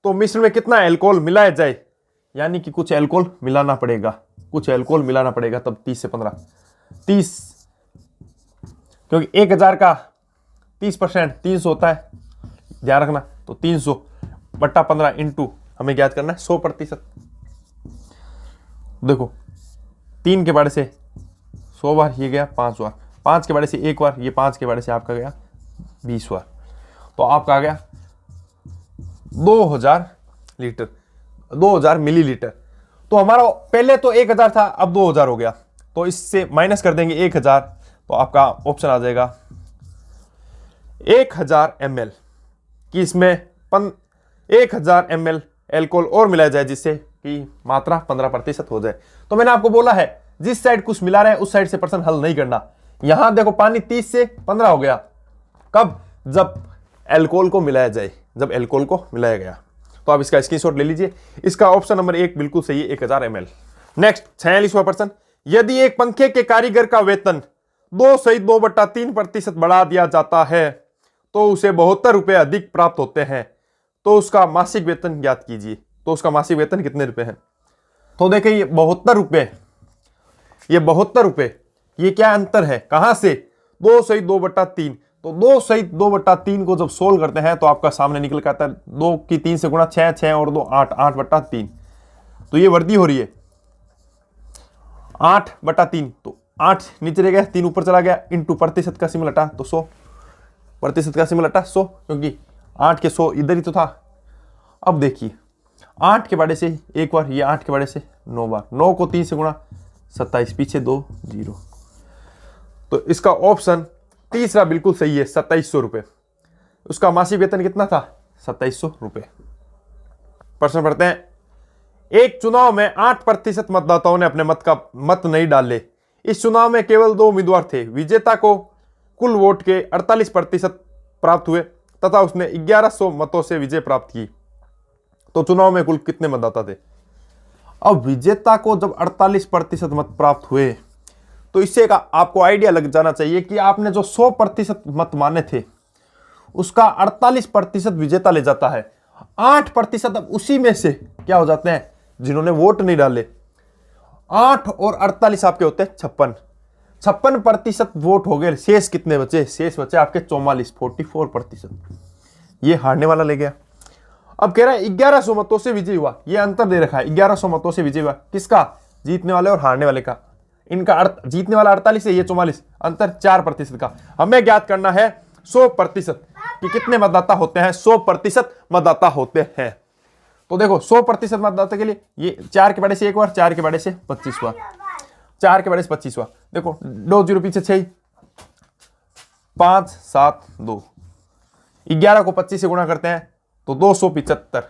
तो मिश्रण में कितना अल्कोहल मिलाया जाए, यानी कि कुछ अल्कोहल मिलाना पड़ेगा, कुछ अल्कोहल मिलाना पड़ेगा, तब 30 से 15 30, क्योंकि 1000 का 30% 300 होता है, ध्यान रखना। तो 300/15 इंटू हमें ज्ञात करना है 100%। देखो 3 के बारे से 100 बार ये गया 5 बार, 5 के बारे से 1 बार, ये 5 के बारे से आपका गया 20 बार, तो आपका आ गया 2000 लीटर, 2000 मिलीलीटर। तो हमारा पहले तो 1000 था, अब 2000 हो गया, तो इससे माइनस कर देंगे 1000, तो आपका ऑप्शन आ जाएगा 1000 ml कि इसमें 1000 ml एल्कोहल और मिलाया जाए जिससे कि मात्रा 15% हो जाए। तो मैंने आपको बोला है जिस साइड कुछ मिला रहे हैं उस साइड से प्रश्न हल नहीं करना। यहां देखो पानी 30 से 15 हो गया, कब? जब एल्कोहल को मिलाया जाए, जब एल्कोहल को मिलाया गया। तो आप इसका स्क्रीनशॉट ले लीजिए, इसका ऑप्शन नंबर 1 बिल्कुल सही है, 1000 ml। नेक्स्ट 46वां प्रश्न, यदि एक पंखे के कारीगर का वेतन 2/3% बढ़ा दिया जाता है तो उसे 72 रुपए अधिक प्राप्त होते हैं, तो उसका मासिक वेतन ज्ञात कीजिए। तो उसका मासिक वेतन कितने रुपए है? तो देखिए ये 72 रुपए, ये 72 रुपए, ये क्या अंतर है, कहां से? 2 सही 2/3, तो 2 सही 2/3 को जब सोल्व करते हैं तो आपका सामने निकल कर आता है 2 की 3 से गुणा, 6 6 और 2 8, 8/3, तो ये वृद्धि हो रही है 8/3, तो 8 नीचे रह गया, 3 ऊपर चला गया, इंटू प्रतिशत का सिंबल हटा तो 100, प्रतिशत का सिंबल हटा 100, क्योंकि 8 के 100 इधर ही तो था। अब देखिए 8 के बड़े से एक बार, ये 8 के बड़े से 9 बार, 9 को 3 से गुणा 27, पीछे 2 0, तो इसका ऑप्शन तीसरा बिल्कुल सही है, 2700 रुपए। उसका मासिक वेतन कितना था? 2700 रुपए। प्रश्न पढ़ते हैं, एक चुनाव में 8% मतदाताओं ने अपने मत नहीं डाले। इस चुनाव में केवल 2 उम्मीदवार थे, विजेता को कुल वोट के 48% प्राप्त हुए तथा उसने 1100 मतों से विजय प्राप्त की। तो चुनाव में कुल कितने मतदाता थे? अब विजेता को जब 48% मत प्राप्त हुए तो इससे आपको आइडिया लग जाना चाहिए कि आपने जो 100% मत माने थे उसका 48% विजेता ले जाता है, 8% अब उसी में से क्या हो जाते हैं जिन्होंने वोट नहीं डाले। 8 और 48 आपके होते हैं 56% वोट हो गए, शेष कितने बचे? शेष बचे आपके 44% ये हारने वाला ले गया। अब कह रहा है 1100 मतों से विजय हुआ, ये अंतर दे रखा है, 1100 मतों से विजय हुआ, किसका? जीतने वाले और हारने वाले का। इनका जीतने वाला 48 है, ये 44, अंतर 4% का। हमें ज्ञात करना है 100% कि कितने मतदाता होते हैं? 100% मतदाता होते हैं। तो देखो 100% मतदाता के लिए ये 4 के बड़े से एक बार, 4 के बड़े से 25 बार, 4 के बड़े से 25 बार, देखो 2 0 पीछे 6, 5 7 2, 11 को 25 से गुणा करते हैं तो 275,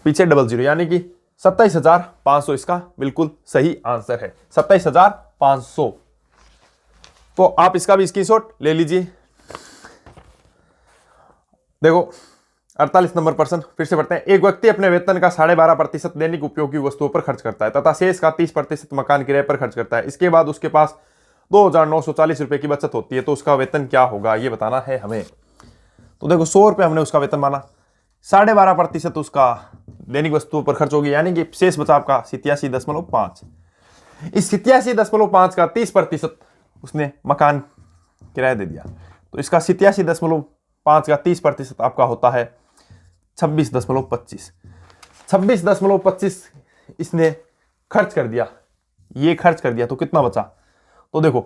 पीछे 00, यानी कि 27,500 इसका बिल्कुल सही आंसर है, 27,500। तो आप इसका भी स्क्रीनशॉट ले लीजिए। देखो 48 नंबर प्रश्न फिर से पढ़ते हैं, एक व्यक्ति अपने वेतन का 12.5% दैनिक उपयोगी वस्तुओं पर खर्च करता है तथा शेष का 30% मकान किराए पर खर्च करता है। इसके बाद उसके पास 2,940 रुपए की बचत होती है, तो उसका वेतन क्या होगा ये बताना है हमें। तो देखो 100 रुपए हमने उसका वेतन माना, 12.5% उसका दैनिक वस्तुओं पर खर्च होगी, यानी कि शेष बचा आपका 87.5। इस 87.5 का 30% उसने मकान किराया दे दिया, तो इसका 87.5 का 30% आपका होता है 26.25। 26.25 इसने खर्च कर दिया, ये खर्च कर दिया, तो कितना बचा? तो देखो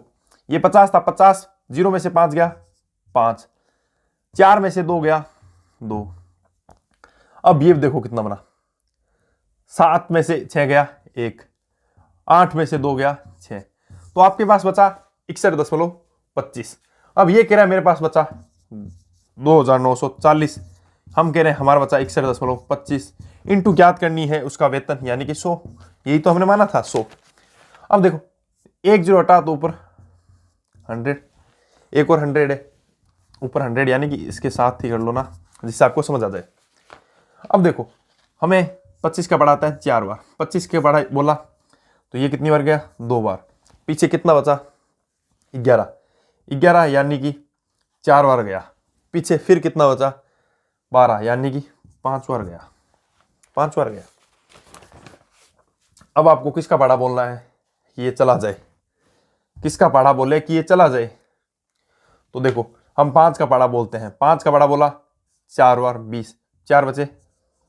ये 50 था, 50 0 में से 5 गया 5, 4 में से 2 गया 2, अब ये देखो कितना बना, 7 में से 6 गया 1, 8 में से 2 गया 6, तो आपके पास बचा 61.25। अब ये कह रहा है मेरे पास बचा 2,940, हम कह रहे हैं हमारा बचा 61.25, इंटू ज्ञात करनी है उसका वेतन यानी कि 100, यही तो हमने माना था 100। अब देखो 1 0 हटा तो ऊपर 100, एक और 100 है ऊपर 100, यानी कि इसके साथ ही कर लो ना जिससे आपको समझ आ जाए। अब देखो हमें 25 का बढ़ाता है 4 बार, 25 के बढ़ा बोला तो ये कितनी बार गया 2 बार, पीछे कितना बचा 11 यानी कि 4 बार गया, पीछे फिर कितना बचा 12 यानी कि 5 बार गया, 5 बार गया। अब आपको किसका पाड़ा बोलना है कि ये चला जाए, किसका पाड़ा बोले कि ये चला जाए? तो देखो हम 5 का पाड़ा बोलते हैं, 5 का पाड़ा बोला 4 बार 20, 4 बचे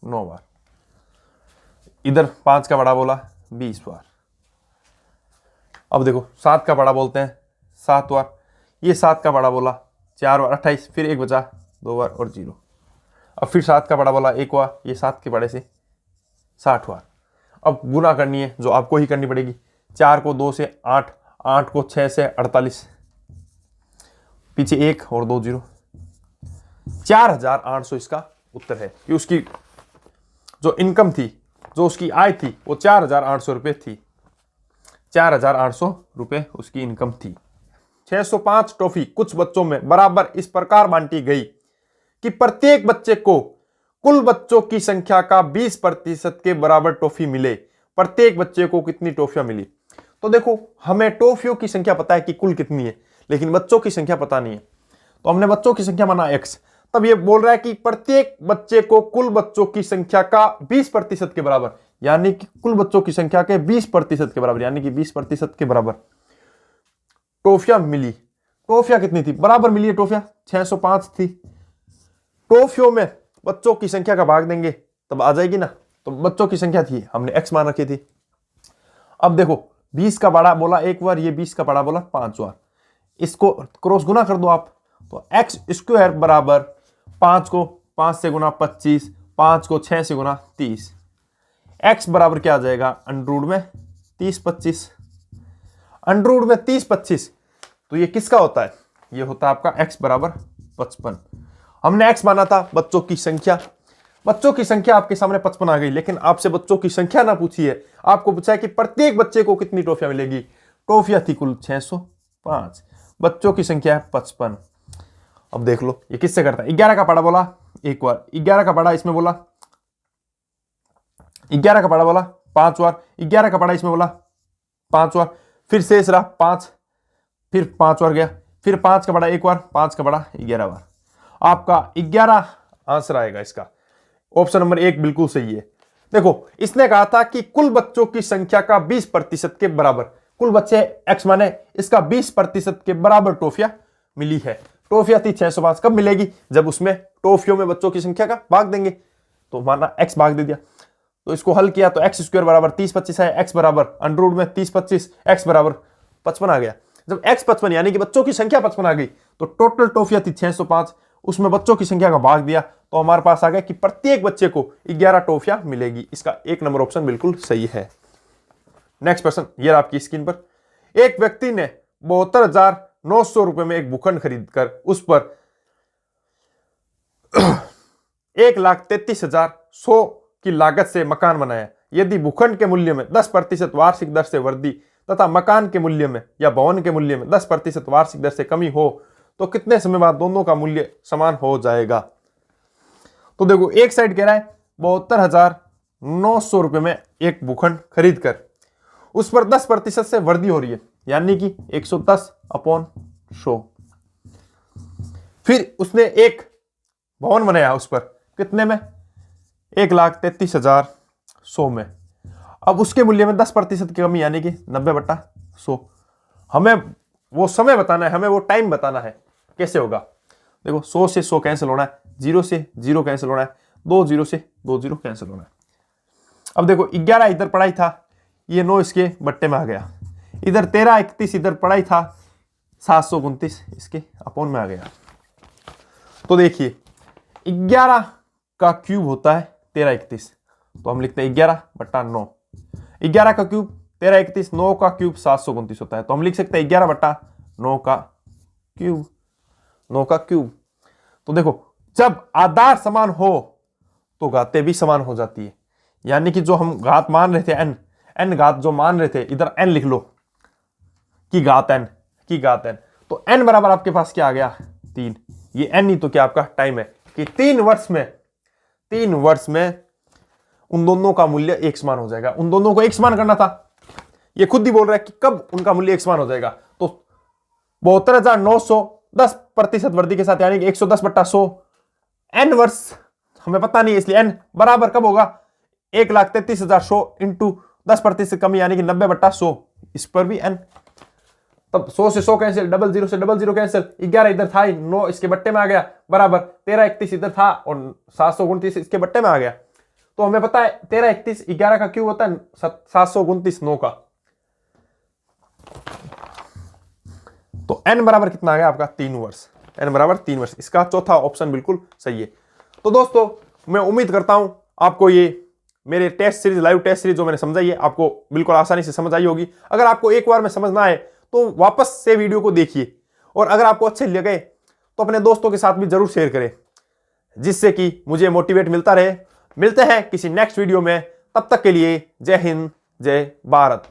9 बार, इधर 5 का बड़ा बोला 20 बार। अब देखो 7 का बड़ा बोलते हैं 7 बार, ये 7 का बड़ा बोला 4 बार 28, फिर 1 बचा 2 बार और 0। अब फिर 7 का बड़ा वाला 1 हुआ, ये 7 के बड़े से 60 हुआ। अब गुना करनी है जो आपको ही करनी पड़ेगी। 4 को 2 से 8, 8 को 6 से 48, पीछे 1 और 2 0, 4800 इसका उत्तर है कि उसकी जो इनकम थी, जो उसकी आय थी वो 4800 रुपये थी। 4800 रुपये उसकी इनकम थी। 605 टॉफी कुछ बच्चों में बराबर इस प्रकार बांटी गई कि प्रत्येक बच्चे को कुल बच्चों की संख्या का 20% के बराबर टॉफी मिले। प्रत्येक बच्चे को कितनी टॉफियां मिली? तो देखो, हमें टॉफियों की संख्या पता है कि कुल कितनी है, लेकिन बच्चों की संख्या पता नहीं है। तो हमने बच्चों की संख्या माना x। तब ये बोल रहा है कि प्रत्येक बच्चे को कुल बच्चों की संख्या का 20% के बराबर, यानी कि कुल बच्चों की संख्या के 20% के बराबर, यानी कि 20% के बराबर टॉफियां मिली। टॉफियां कितनी थी? बराबर मिली है टॉफियां, 605 थी। टॉफियों में बच्चों की संख्या का भाग देंगे तब आ जाएगी ना। तो बच्चों की संख्या थी, हमने x मान रखी थी। अब देखो, 20 का बड़ा बोला 1 बार, ये 20 का बड़ा बोला 5 बार। इसको क्रॉस गुना कर दो आप, तो x स्क्वायर बराबर 5 को 5 से गुना 25, 5 को 6 से गुना 30। x बराबर क्या आ जाएगा? अंडर में 30 25, अंडर में 30 25। तो ये किसका होता है? ये होता है आपका x बराबर 55। हमने x माना था बच्चों की संख्या। बच्चों की संख्या आपके सामने 55 आ गई, लेकिन आपसे बच्चों की संख्या ना पूछी है, आपको पूछा है कि प्रत्येक बच्चे को कितनी टॉफियां मिलेगी। टॉफियां थी कुल 605, बच्चों की संख्या है 55। अब देख लो ये किससे करता है। 11 का पड़ा बोला एक बार, 11 का पड़ा इसमें बोला 11 का पड़ा बोला 5 बार, 11 का पड़ा इसमें बोला 5 बार, फिर शेष रहा 5, फिर 5 बार गया, फिर 5 का बड़ा एक बार, 5 का बड़ा 11 बार। आपका 11 आंसर आएगा इसका। ऑप्शन नंबर 1 बिल्कुल सही है। देखो, इसने कहा था कि कुल बच्चों की संख्या का 20% के बराबर, कुल बच्चे x माने इसका 20% के बराबर टॉफियां मिली है। टॉफियां थी 605, कब मिलेगी? जब उसमें टॉफियों में बच्चों की संख्या का भाग देंगे। तो माना x भाग दे दिया, तो इसको हल किया तो x स्क्वायर बराबर 30 25 है, x बराबर अंडर रूट में 30 25, x बराबर 55 आ गया। जब x 55 यानी कि बच्चों की संख्या 55 आ गई, तो टोटल टॉफियां थी 605, उसमें बच्चों की संख्या का भाग दिया, तो हमारे पास आ गया कि प्रत्येक बच्चे को 11 टॉफियां मिलेगी। इसका 1 नंबर ऑप्शन बिल्कुल सही है। नेक्स्ट प्रश्न, ये आपकी स्क्रीन पर। एक व्यक्ति ने 72,900 रुपए में एक भूखंड खरीदकर उस पर 1,33,100 की लागत से मकान बनाया। यदि भूखंड के मूल्य में 10% वार्षिक दर से वृद्धि तथा मकान के मूल्य में या भवन के मूल्य में 10% वार्षिक दर से कमी हो तो कितने समय बाद दोनों का मूल्य समान हो जाएगा? तो देखो, एक साइड कह रहा है 72,900 रुपए में एक भूखंड खरीद कर उस पर 10% से वृद्धि हो रही है, यानी कि 110/100। फिर उसने एक भवन बनाया उस पर कितने में? 1,33,100 में। अब उसके मूल्य में 10% की कमी, यानी कि 90/100। हमें वो समय बताना है, हमें वो टाइम बताना है। कैसे होगा? देखो, 100 से 100 कैंसिल होना है, 0 से 0 कैंसिल होना है, 2 0 से 2 0 कैंसिल होना है। अब देखो, 11 इधर पड़ा ही था, ये 9 इसके बट्टे में आ गया। इधर 13 31 इधर पड़ा ही था, 729 इसके अपोन में आ गया। तो देखिए, 11 का क्यूब होता है 13 31, तो हम लिखते हैं 11/9। 11 का क्यूब 13 31, 9 का क्यूब 729 होता है, तो हम लिख सकते हैं 11/9 का क्यूब, 9 का क्यूब। तो देखो, जब आधार समान हो तो घातें भी समान हो जाती है, यानी कि जो हम घात मान रहे थे n घात जो मान रहे थे, इधर n लिख लो की घात n, तो n बराबर आपके पास क्या आ गया? 3। ये n ही तो क्या आपका टाइम है कि 3 वर्ष में उन दोनों का मूल्य एक समान हो जाएगा। उन दोनों को एक समान करना था, ये खुद ही बोल रहा है कि कब उनका मूल्य एक समान हो जाएगा। तो 72,900 10% वृद्धि के साथ, यानी कि 110/100। n वर्ष हमें पता नहीं है, इसलिए n बराबर कब होगा? 1,33,100 इंटू 10% कमी, यानी कि 90/100। इस पर भी n, तब 100 से 100 कैंसिल, 00 से 00 कैंसिल, 11 इधर था, 9 इसके बट्टे में आ गया, बराबर 13 31 इधर था और 729 इसके बट्टे में आ गया। तो हमें पता है 13 31 11 का क्यों होता है 729 9 का। तो n बराबर कितना आ गया आपका? 3 वर्ष। n बराबर 3 वर्ष। इसका चौथा ऑप्शन बिल्कुल सही है। तो दोस्तों मैं उम्मीद करता हूं आपको ये मेरे test series, live test series जो मैंने समझाई है, आपको बिल्कुल आसानी से समझ आई होगी। अगर आपको एक बार में समझ ना आए तो वापस से वीडियो को देखिए, और अगर आपको अच्छे लगे तो अपने दोस्तों के साथ भी जरूर शेयर करें, जिससे कि मुझे मोटिवेट मिलता रहे। मिलते हैं किसी नेक्स्ट वीडियो में, तब तक के लिए जय हिंद, जय भारत।